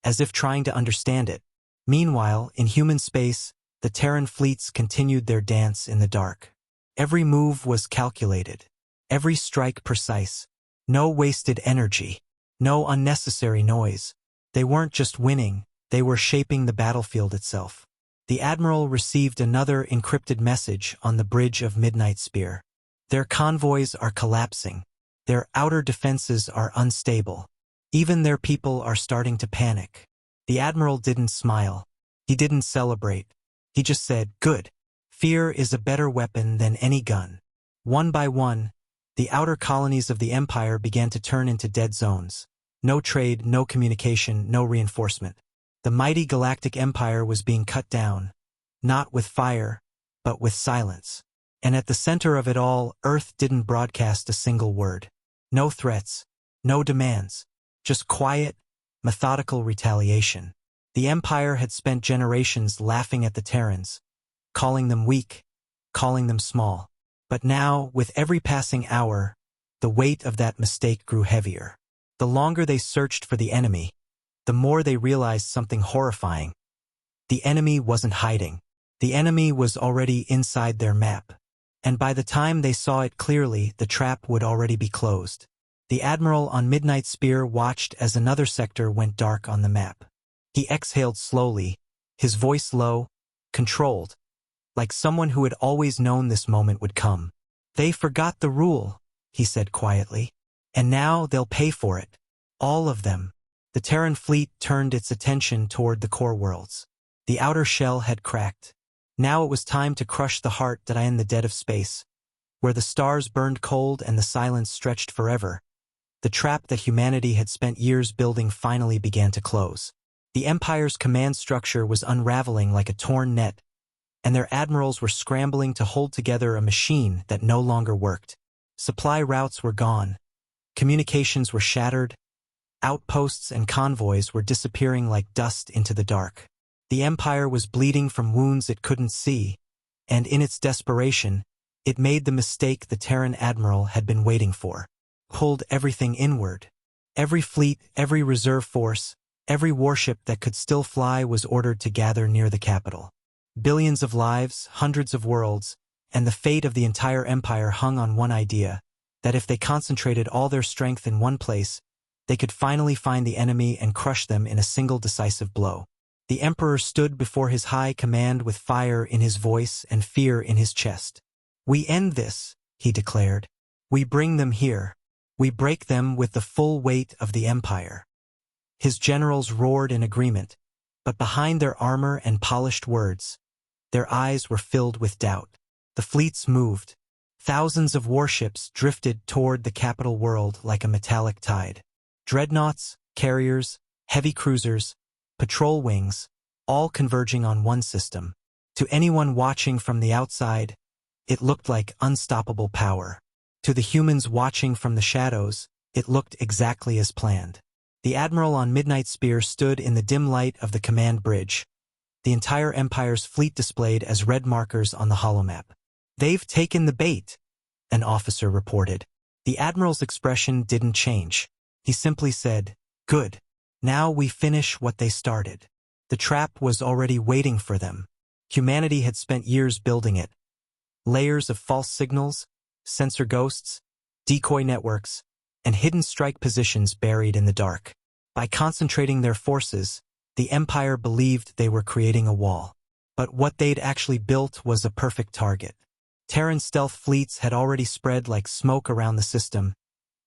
as if trying to understand it. Meanwhile, in human space, the Terran fleets continued their dance in the dark. Every move was calculated, every strike precise. No wasted energy, no unnecessary noise. They weren't just winning, they were shaping the battlefield itself. The Admiral received another encrypted message on the bridge of Midnight Spear. Their convoys are collapsing. Their outer defenses are unstable. Even their people are starting to panic. The Admiral didn't smile. He didn't celebrate. He just said, "Good. Fear is a better weapon than any gun." One by one, the outer colonies of the Empire began to turn into dead zones. No trade, no communication, no reinforcement. The mighty Galactic Empire was being cut down, not with fire, but with silence. And at the center of it all, Earth didn't broadcast a single word. No threats, no demands, just quiet, methodical retaliation. The Empire had spent generations laughing at the Terrans, calling them weak, calling them small. But now, with every passing hour, the weight of that mistake grew heavier. The longer they searched for the enemy, the more they realized something horrifying. The enemy wasn't hiding. The enemy was already inside their map. And by the time they saw it clearly, the trap would already be closed. The Admiral on Midnight Spear watched as another sector went dark on the map. He exhaled slowly, his voice low, controlled, like someone who had always known this moment would come. "They forgot the rule," he said quietly. "And now they'll pay for it. All of them." The Terran fleet turned its attention toward the core worlds. The outer shell had cracked. Now it was time to crush the heart that in the dead of space, where the stars burned cold and the silence stretched forever. The trap that humanity had spent years building finally began to close. The Empire's command structure was unraveling like a torn net, and their admirals were scrambling to hold together a machine that no longer worked. Supply routes were gone. Communications were shattered. Outposts and convoys were disappearing like dust into the dark. The Empire was bleeding from wounds it couldn't see, and in its desperation, it made the mistake the Terran Admiral had been waiting for. Pulled everything inward. Every fleet, every reserve force, every warship that could still fly was ordered to gather near the capital. Billions of lives, hundreds of worlds, and the fate of the entire Empire hung on one idea, that if they concentrated all their strength in one place, they could finally find the enemy and crush them in a single decisive blow. The Emperor stood before his high command with fire in his voice and fear in his chest. "We end this," he declared. "We bring them here. We break them with the full weight of the Empire." His generals roared in agreement, but behind their armor and polished words, their eyes were filled with doubt. The fleets moved. Thousands of warships drifted toward the capital world like a metallic tide. Dreadnoughts, carriers, heavy cruisers, patrol wings, all converging on one system. To anyone watching from the outside, it looked like unstoppable power. To the humans watching from the shadows, it looked exactly as planned. The Admiral on Midnight Spear stood in the dim light of the command bridge, the entire Empire's fleet displayed as red markers on the holomap. "They've taken the bait," an officer reported. The Admiral's expression didn't change. He simply said, "Good. Now we finish what they started." The trap was already waiting for them. Humanity had spent years building it. Layers of false signals, sensor ghosts, decoy networks, and hidden strike positions buried in the dark. By concentrating their forces, the Empire believed they were creating a wall. But what they'd actually built was a perfect target. Terran stealth fleets had already spread like smoke around the system,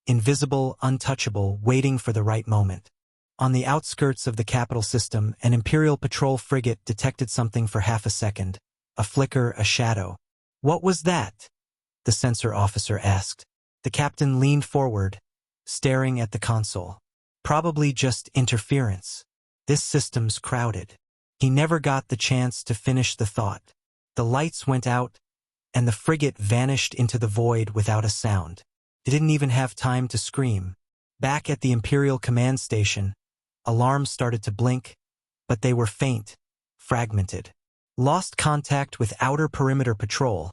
invisible, untouchable, waiting for the right moment. On the outskirts of the capital system, an Imperial patrol frigate detected something for half a second. A flicker, a shadow. "What was that?" the sensor officer asked. The captain leaned forward, staring at the console. "Probably just interference. This system's crowded." He never got the chance to finish the thought. The lights went out, and the frigate vanished into the void without a sound. It didn't even have time to scream. Back at the Imperial command station, alarms started to blink, but they were faint, fragmented. "Lost contact with outer perimeter patrol,"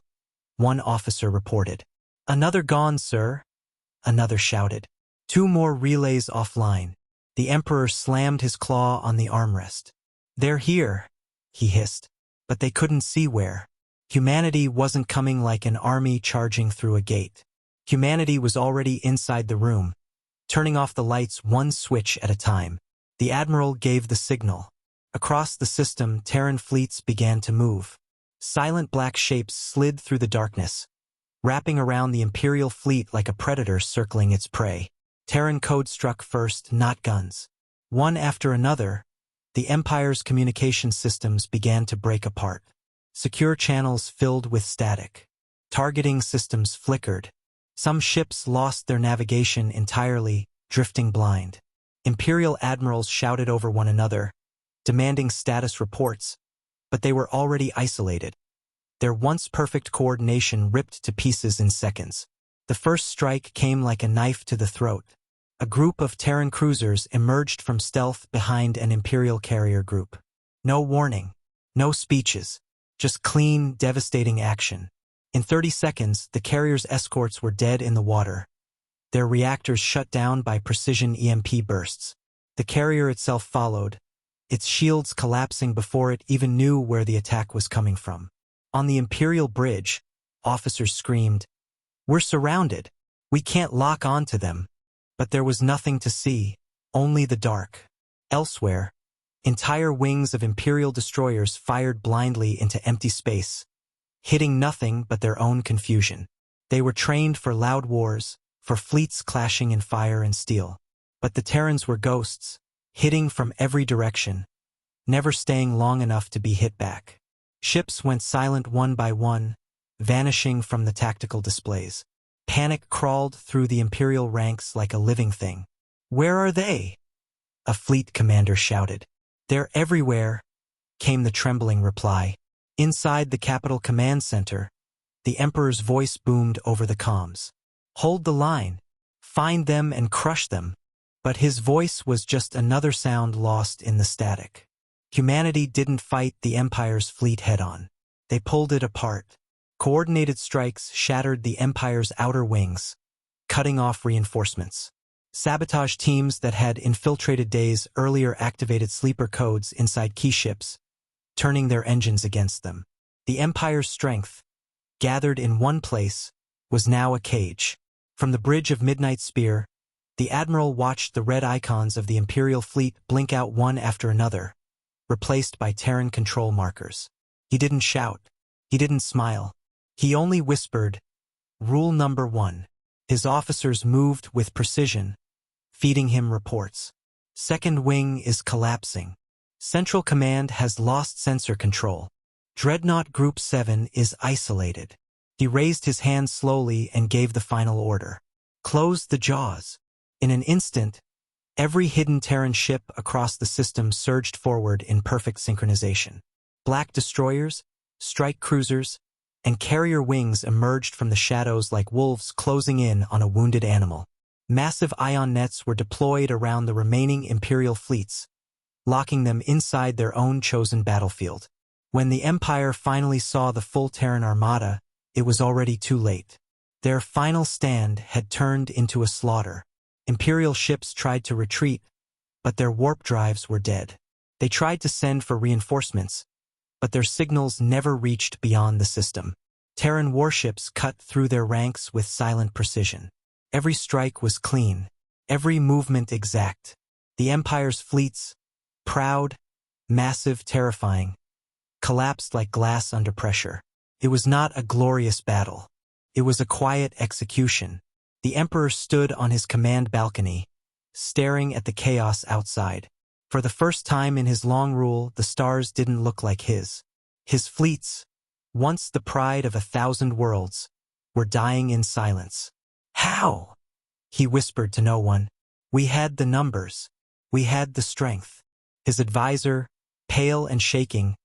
one officer reported. "Another gone, sir," another shouted. "Two more relays offline." The Emperor slammed his claw on the armrest. "They're here," he hissed, but they couldn't see where. Humanity wasn't coming like an army charging through a gate. Humanity was already inside the room, turning off the lights one switch at a time. The Admiral gave the signal. Across the system, Terran fleets began to move. Silent black shapes slid through the darkness, wrapping around the Imperial fleet like a predator circling its prey. Terran code struck first, not guns. One after another, the Empire's communication systems began to break apart. Secure channels filled with static. Targeting systems flickered. Some ships lost their navigation entirely, drifting blind. Imperial admirals shouted over one another, demanding status reports, but they were already isolated. Their once perfect coordination ripped to pieces in seconds. The first strike came like a knife to the throat. A group of Terran cruisers emerged from stealth behind an Imperial carrier group. No warning, no speeches, just clean, devastating action. In 30 seconds, the carrier's escorts were dead in the water, their reactors shut down by precision EMP bursts. The carrier itself followed, its shields collapsing before it even knew where the attack was coming from. On the Imperial bridge, officers screamed, "We're surrounded. We can't lock on to them." But there was nothing to see, only the dark. Elsewhere, entire wings of Imperial destroyers fired blindly into empty space, hitting nothing but their own confusion. They were trained for loud wars, for fleets clashing in fire and steel. But the Terrans were ghosts, hitting from every direction, never staying long enough to be hit back. Ships went silent one by one, vanishing from the tactical displays. Panic crawled through the Imperial ranks like a living thing. "Where are they?" a fleet commander shouted. "They're everywhere," came the trembling reply. Inside the capital command center, the Emperor's voice boomed over the comms. "Hold the line. Find them and crush them." But his voice was just another sound lost in the static. Humanity didn't fight the Empire's fleet head-on. They pulled it apart. Coordinated strikes shattered the Empire's outer wings, cutting off reinforcements. Sabotage teams that had infiltrated days earlier activated sleeper codes inside key ships, turning their engines against them. The Empire's strength, gathered in one place, was now a cage. From the bridge of Midnight Spear, the Admiral watched the red icons of the Imperial fleet blink out one after another, replaced by Terran control markers. He didn't shout. He didn't smile. He only whispered, "Rule number 1. His officers moved with precision, feeding him reports. Second wing is collapsing. Central Command has lost sensor control. Dreadnought Group 7 is isolated." He raised his hand slowly and gave the final order. "Close the jaws." In an instant, every hidden Terran ship across the system surged forward in perfect synchronization. Black destroyers, strike cruisers, and carrier wings emerged from the shadows like wolves closing in on a wounded animal. Massive ion nets were deployed around the remaining Imperial fleets, locking them inside their own chosen battlefield. When the Empire finally saw the full Terran armada, it was already too late. Their final stand had turned into a slaughter. Imperial ships tried to retreat, but their warp drives were dead. They tried to send for reinforcements, but their signals never reached beyond the system. Terran warships cut through their ranks with silent precision. Every strike was clean, every movement exact. The Empire's fleets, proud, massive, terrifying, collapsed like glass under pressure. It was not a glorious battle. It was a quiet execution. The Emperor stood on his command balcony, staring at the chaos outside. For the first time in his long rule, the stars didn't look like his. His fleets, once the pride of 1,000 worlds, were dying in silence. "How?" he whispered to no one. "We had the numbers. We had the strength." His advisor, pale and shaking,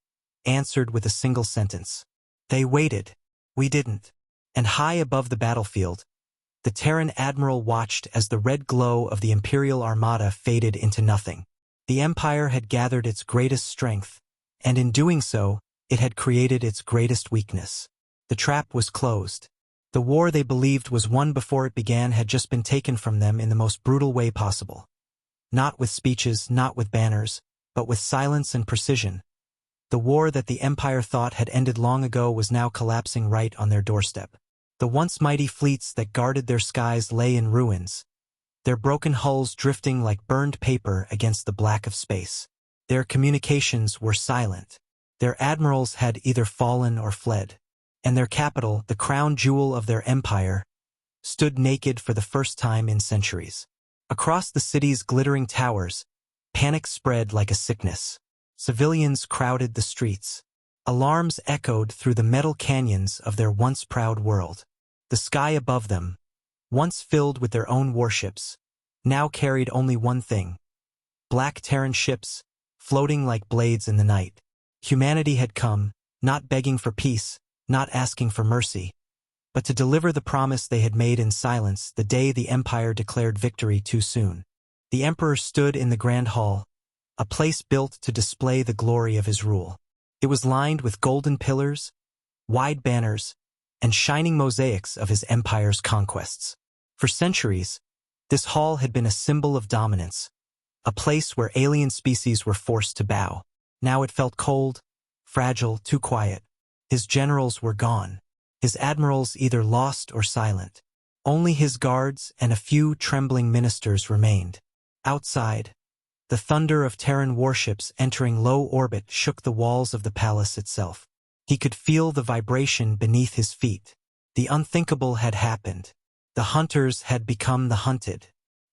answered with a single sentence. "They waited. We didn't." And high above the battlefield, the Terran admiral watched as the red glow of the Imperial armada faded into nothing. The Empire had gathered its greatest strength, and in doing so, it had created its greatest weakness. The trap was closed. The war they believed was won before it began had just been taken from them in the most brutal way possible. Not with speeches, not with banners, but with silence and precision. The war that the Empire thought had ended long ago was now collapsing right on their doorstep. The once mighty fleets that guarded their skies lay in ruins, their broken hulls drifting like burned paper against the black of space. Their communications were silent. Their admirals had either fallen or fled. And their capital, the crown jewel of their empire, stood naked for the first time in centuries. Across the city's glittering towers, panic spread like a sickness. Civilians crowded the streets. Alarms echoed through the metal canyons of their once proud world. The sky above them, once filled with their own warships, now carried only one thing: black Terran ships, floating like blades in the night. Humanity had come, not begging for peace, not asking for mercy, but to deliver the promise they had made in silence the day the Empire declared victory too soon. The Emperor stood in the Grand Hall, a place built to display the glory of his rule. It was lined with golden pillars, wide banners, and shining mosaics of his empire's conquests. For centuries, this hall had been a symbol of dominance, a place where alien species were forced to bow. Now it felt cold, fragile, too quiet. His generals were gone. His admirals either lost or silent. Only his guards and a few trembling ministers remained. Outside, the thunder of Terran warships entering low orbit shook the walls of the palace itself. He could feel the vibration beneath his feet. The unthinkable had happened. The hunters had become the hunted.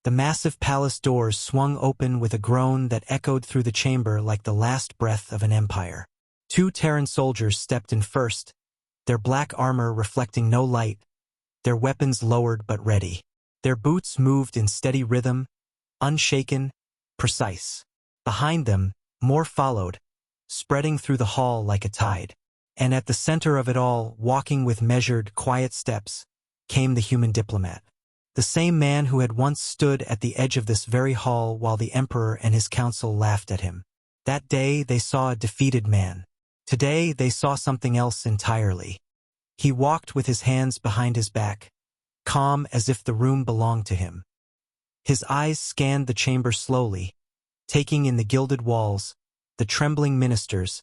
The massive palace doors swung open with a groan that echoed through the chamber like the last breath of an empire. 2 Terran soldiers stepped in first, their black armor reflecting no light, their weapons lowered but ready. Their boots moved in steady rhythm, unshaken, precise. Behind them, more followed, spreading through the hall like a tide. And at the center of it all, walking with measured, quiet steps, came the human diplomat. The same man who had once stood at the edge of this very hall while the Emperor and his council laughed at him. That day they saw a defeated man. Today they saw something else entirely. He walked with his hands behind his back, calm as if the room belonged to him. His eyes scanned the chamber slowly, taking in the gilded walls, the trembling ministers,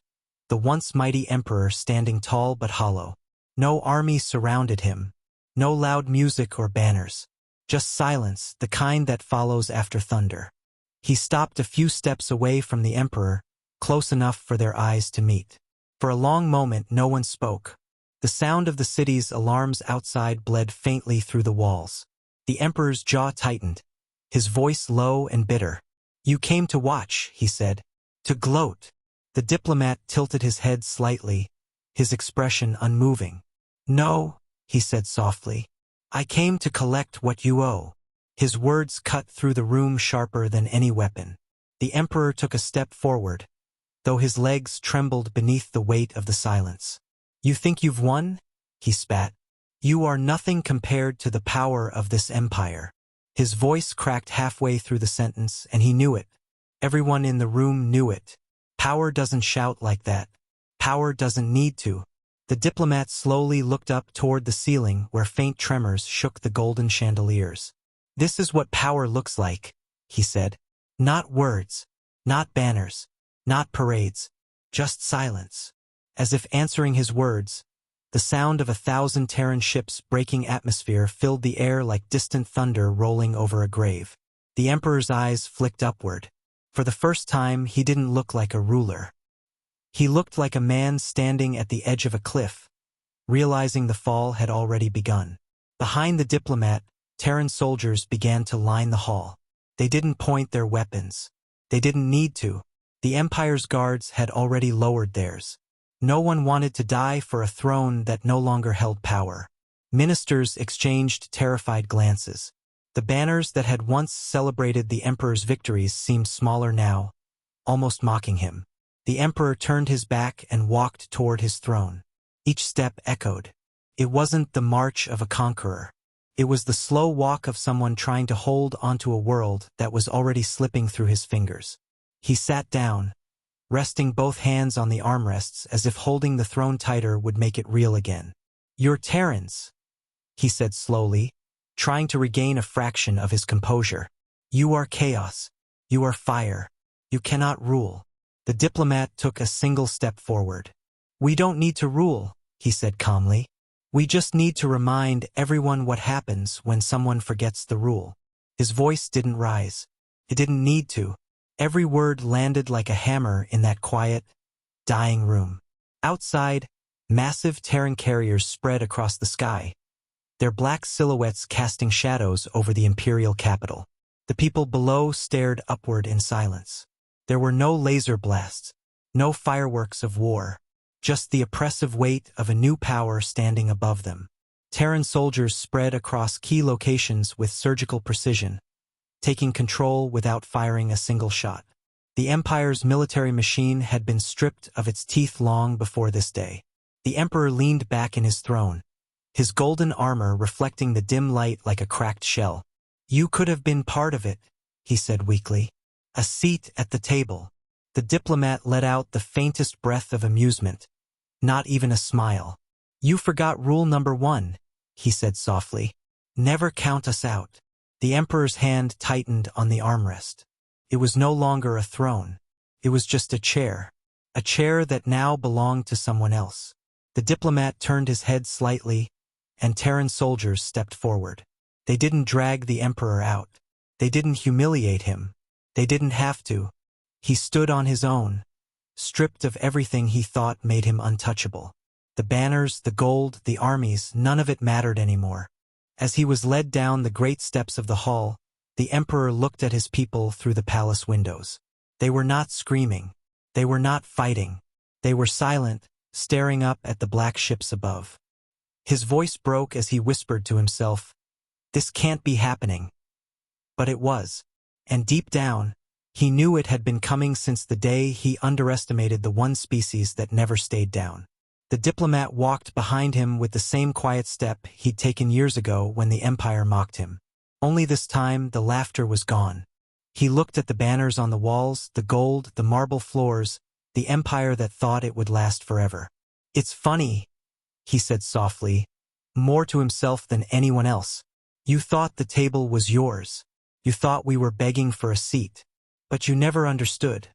the once mighty emperor standing tall but hollow. No army surrounded him, no loud music or banners, just silence, the kind that follows after thunder. He stopped a few steps away from the emperor, close enough for their eyes to meet. For a long moment no one spoke. The sound of the city's alarms outside bled faintly through the walls. The emperor's jaw tightened, his voice low and bitter. "You came to watch," he said, "to gloat." The diplomat tilted his head slightly, his expression unmoving. "No," he said softly. "I came to collect what you owe." His words cut through the room sharper than any weapon. The emperor took a step forward, though his legs trembled beneath the weight of the silence. "You think you've won?" he spat. "You are nothing compared to the power of this empire." His voice cracked halfway through the sentence, and he knew it. Everyone in the room knew it. Power doesn't shout like that. Power doesn't need to. The diplomat slowly looked up toward the ceiling where faint tremors shook the golden chandeliers. "This is what power looks like," he said. "Not words, not banners, not parades, just silence." As if answering his words, the sound of 1,000 Terran ships breaking atmosphere filled the air like distant thunder rolling over a grave. The emperor's eyes flicked upward. For the first time, he didn't look like a ruler. He looked like a man standing at the edge of a cliff, realizing the fall had already begun. Behind the diplomat, Terran soldiers began to line the hall. They didn't point their weapons. They didn't need to. The Empire's guards had already lowered theirs. No one wanted to die for a throne that no longer held power. Ministers exchanged terrified glances. The banners that had once celebrated the Emperor's victories seemed smaller now, almost mocking him. The Emperor turned his back and walked toward his throne. Each step echoed. It wasn't the march of a conqueror. It was the slow walk of someone trying to hold onto a world that was already slipping through his fingers. He sat down, resting both hands on the armrests as if holding the throne tighter would make it real again. "You're Terrans," he said slowly, trying to regain a fraction of his composure. "You are chaos. You are fire. You cannot rule." The diplomat took a single step forward. "We don't need to rule," he said calmly. "We just need to remind everyone what happens when someone forgets the rule." His voice didn't rise. It didn't need to. Every word landed like a hammer in that quiet, dying room. Outside, massive Terran carriers spread across the sky, their black silhouettes casting shadows over the Imperial capital. The people below stared upward in silence. There were no laser blasts, no fireworks of war, just the oppressive weight of a new power standing above them. Terran soldiers spread across key locations with surgical precision, taking control without firing a single shot. The Empire's military machine had been stripped of its teeth long before this day. The Emperor leaned back in his throne, his golden armor reflecting the dim light like a cracked shell. "You could have been part of it," he said weakly. "A seat at the table." The diplomat let out the faintest breath of amusement. Not even a smile. "You forgot rule number 1, he said softly. "Never count us out." The Emperor's hand tightened on the armrest. It was no longer a throne. It was just a chair that now belonged to someone else. The diplomat turned his head slightly, and Terran soldiers stepped forward. They didn't drag the Emperor out. They didn't humiliate him. They didn't have to. He stood on his own, stripped of everything he thought made him untouchable. The banners, the gold, the armies, none of it mattered anymore. As he was led down the great steps of the hall, the Emperor looked at his people through the palace windows. They were not screaming. They were not fighting. They were silent, staring up at the black ships above. His voice broke as he whispered to himself, "This can't be happening." But it was. And deep down, he knew it had been coming since the day he underestimated the one species that never stayed down. The diplomat walked behind him with the same quiet step he'd taken years ago when the Empire mocked him. Only this time the laughter was gone. He looked at the banners on the walls, the gold, the marble floors, the empire that thought it would last forever. "It's funny," he said softly, more to himself than anyone else. "You thought the table was yours. You thought we were begging for a seat. But you never understood.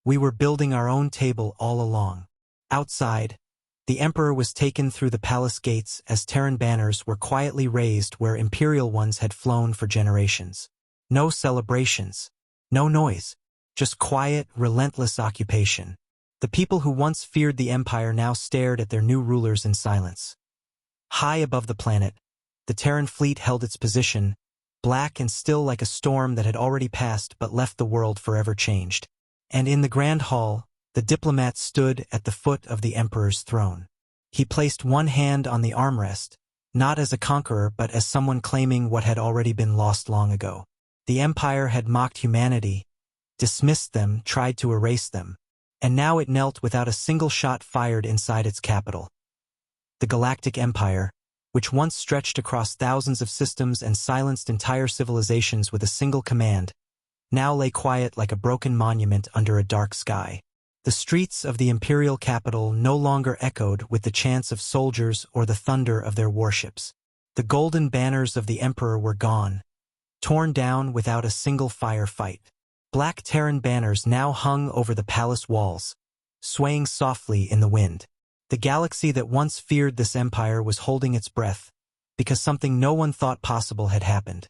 We were building our own table all along." Outside, the Emperor was taken through the palace gates as Terran banners were quietly raised where Imperial ones had flown for generations. No celebrations. No noise. Just quiet, relentless occupation. The people who once feared the Empire now stared at their new rulers in silence. High above the planet, the Terran fleet held its position, black and still like a storm that had already passed but left the world forever changed. And in the grand hall, the diplomat stood at the foot of the Emperor's throne. He placed one hand on the armrest, not as a conqueror but as someone claiming what had already been lost long ago. The Empire had mocked humanity, dismissed them, tried to erase them, and now it knelt without a single shot fired inside its capital. The Galactic Empire, which once stretched across thousands of systems and silenced entire civilizations with a single command, now lay quiet like a broken monument under a dark sky. The streets of the Imperial capital no longer echoed with the chants of soldiers or the thunder of their warships. The golden banners of the Emperor were gone, torn down without a single firefight. Black Terran banners now hung over the palace walls, swaying softly in the wind. The galaxy that once feared this empire was holding its breath, because something no one thought possible had happened.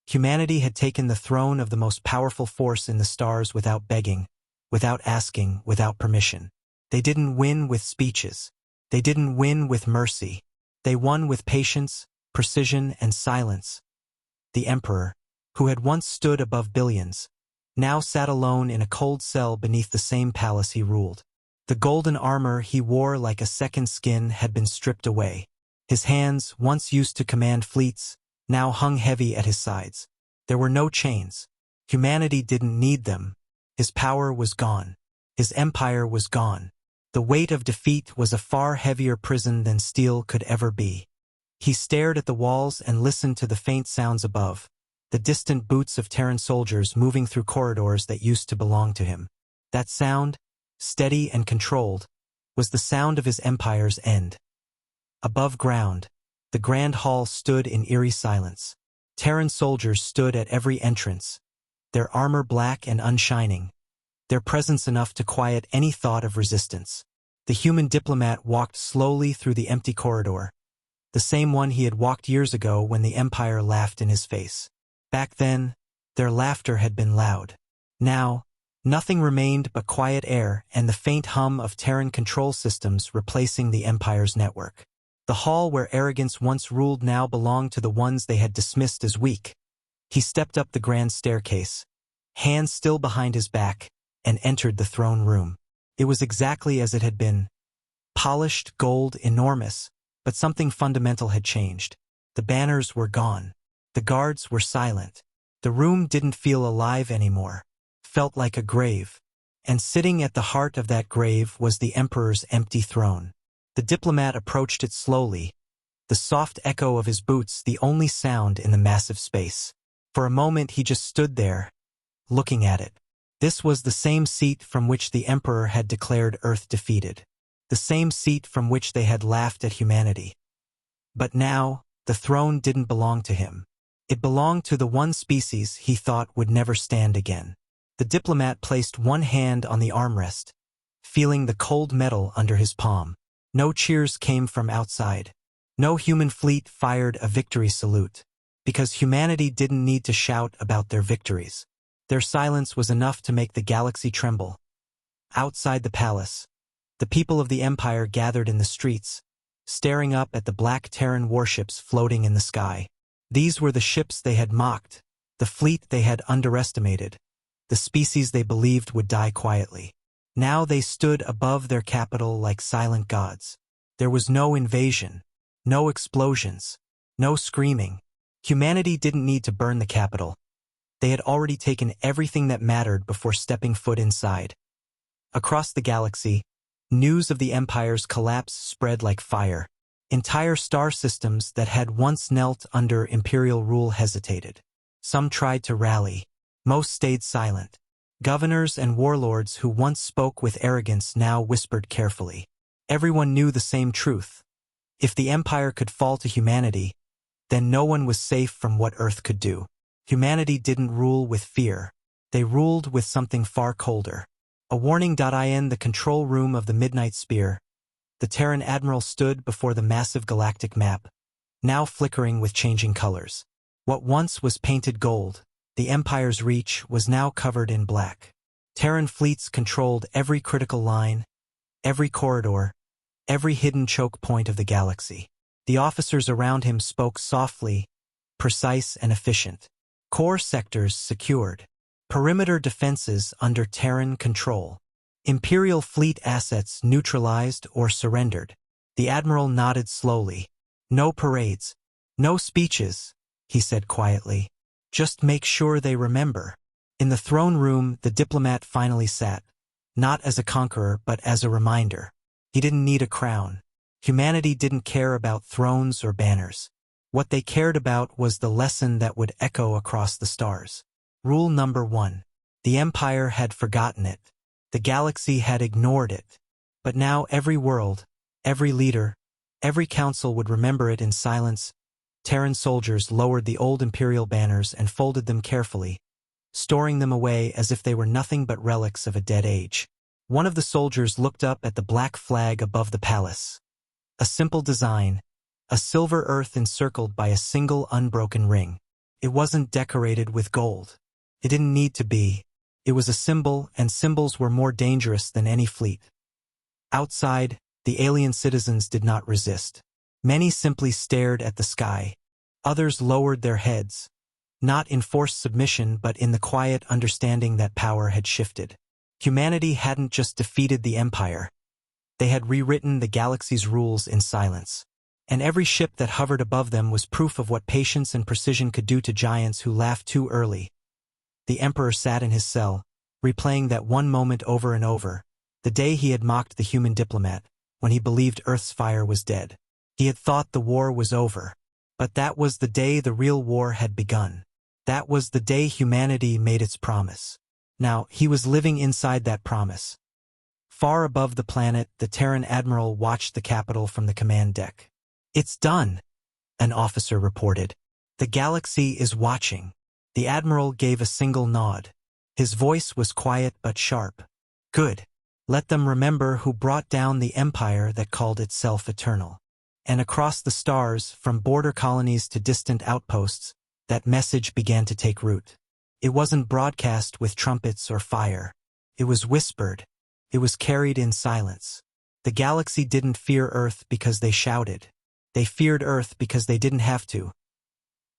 Humanity had taken the throne of the most powerful force in the stars without begging, without asking, without permission. They didn't win with speeches. They didn't win with mercy. They won with patience, precision, and silence. The Emperor, who had once stood above billions, now sat alone in a cold cell beneath the same palace he ruled. The golden armor he wore like a second skin had been stripped away. His hands, once used to command fleets, now hung heavy at his sides. There were no chains. Humanity didn't need them. His power was gone. His empire was gone. The weight of defeat was a far heavier prison than steel could ever be. He stared at the walls and listened to the faint sounds above, the distant boots of Terran soldiers moving through corridors that used to belong to him. That sound, steady and controlled, was the sound of his empire's end. Above ground, the grand hall stood in eerie silence. Terran soldiers stood at every entrance, their armor black and unshining, their presence enough to quiet any thought of resistance. The human diplomat walked slowly through the empty corridor, the same one he had walked years ago when the Empire laughed in his face. Back then, their laughter had been loud. Now, nothing remained but quiet air and the faint hum of Terran control systems replacing the Empire's network. The hall where arrogance once ruled now belonged to the ones they had dismissed as weak. He stepped up the grand staircase, hands still behind his back, and entered the throne room. It was exactly as it had been. Polished, gold, enormous, but something fundamental had changed. The banners were gone. The guards were silent. The room didn't feel alive anymore. Felt like a grave. And sitting at the heart of that grave was the Emperor's empty throne. The diplomat approached it slowly, the soft echo of his boots the only sound in the massive space. For a moment he just stood there, looking at it. This was the same seat from which the Emperor had declared Earth defeated. The same seat from which they had laughed at humanity. But now, the throne didn't belong to him. It belonged to the one species he thought would never stand again. The diplomat placed one hand on the armrest, feeling the cold metal under his palm. No cheers came from outside. No human fleet fired a victory salute, because humanity didn't need to shout about their victories. Their silence was enough to make the galaxy tremble. Outside the palace, the people of the Empire gathered in the streets, staring up at the black Terran warships floating in the sky. These were the ships they had mocked, the fleet they had underestimated, the species they believed would die quietly. Now they stood above their capital like silent gods. There was no invasion, no explosions, no screaming. Humanity didn't need to burn the capital. They had already taken everything that mattered before stepping foot inside. Across the galaxy, news of the Empire's collapse spread like fire. Entire star systems that had once knelt under imperial rule hesitated. Some tried to rally. Most stayed silent. Governors and warlords who once spoke with arrogance now whispered carefully. Everyone knew the same truth. If the Empire could fall to humanity, then no one was safe from what Earth could do. Humanity didn't rule with fear. They ruled with something far colder. A warning.in the control room of the Midnight Spear. The Terran Admiral stood before the massive galactic map, now flickering with changing colors. What once was painted gold, the Empire's reach, was now covered in black. Terran fleets controlled every critical line, every corridor, every hidden choke point of the galaxy. The officers around him spoke softly, precise and efficient. Core sectors secured. Perimeter defenses under Terran control. Imperial fleet assets neutralized or surrendered. The Admiral nodded slowly. No parades. No speeches, he said quietly. Just make sure they remember. In the throne room, the diplomat finally sat, not as a conqueror but as a reminder. He didn't need a crown. Humanity didn't care about thrones or banners. What they cared about was the lesson that would echo across the stars. Rule number 1. The Empire had forgotten it. The galaxy had ignored it. But now every world, every leader, every council would remember it in silence. Terran soldiers lowered the old Imperial banners and folded them carefully, storing them away as if they were nothing but relics of a dead age. One of the soldiers looked up at the black flag above the palace. A simple design, a silver earth encircled by a single unbroken ring. It wasn't decorated with gold. It didn't need to be. It was a symbol, and symbols were more dangerous than any fleet. Outside, the alien citizens did not resist. Many simply stared at the sky. Others lowered their heads, not in forced submission but in the quiet understanding that power had shifted. Humanity hadn't just defeated the Empire. They had rewritten the galaxy's rules in silence. And every ship that hovered above them was proof of what patience and precision could do to giants who laughed too early. The Emperor sat in his cell, replaying that one moment over and over, the day he had mocked the human diplomat, when he believed Earth's fire was dead. He had thought the war was over. But that was the day the real war had begun. That was the day humanity made its promise. Now, he was living inside that promise. Far above the planet, the Terran Admiral watched the capital from the command deck. "It's done," an officer reported. "The galaxy is watching." The Admiral gave a single nod. His voice was quiet but sharp. "Good. Let them remember who brought down the empire that called itself eternal." And across the stars, from border colonies to distant outposts, that message began to take root. It wasn't broadcast with trumpets or fire. It was whispered. It was carried in silence. The galaxy didn't fear Earth because they shouted. They feared Earth because they didn't have to.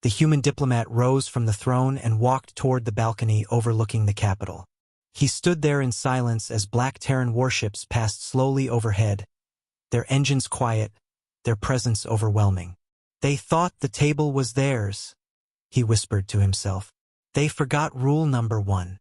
The human diplomat rose from the throne and walked toward the balcony overlooking the capital. He stood there in silence as black Terran warships passed slowly overhead, their engines quiet, their presence overwhelming. They thought the table was theirs, he whispered to himself. They forgot rule number 1.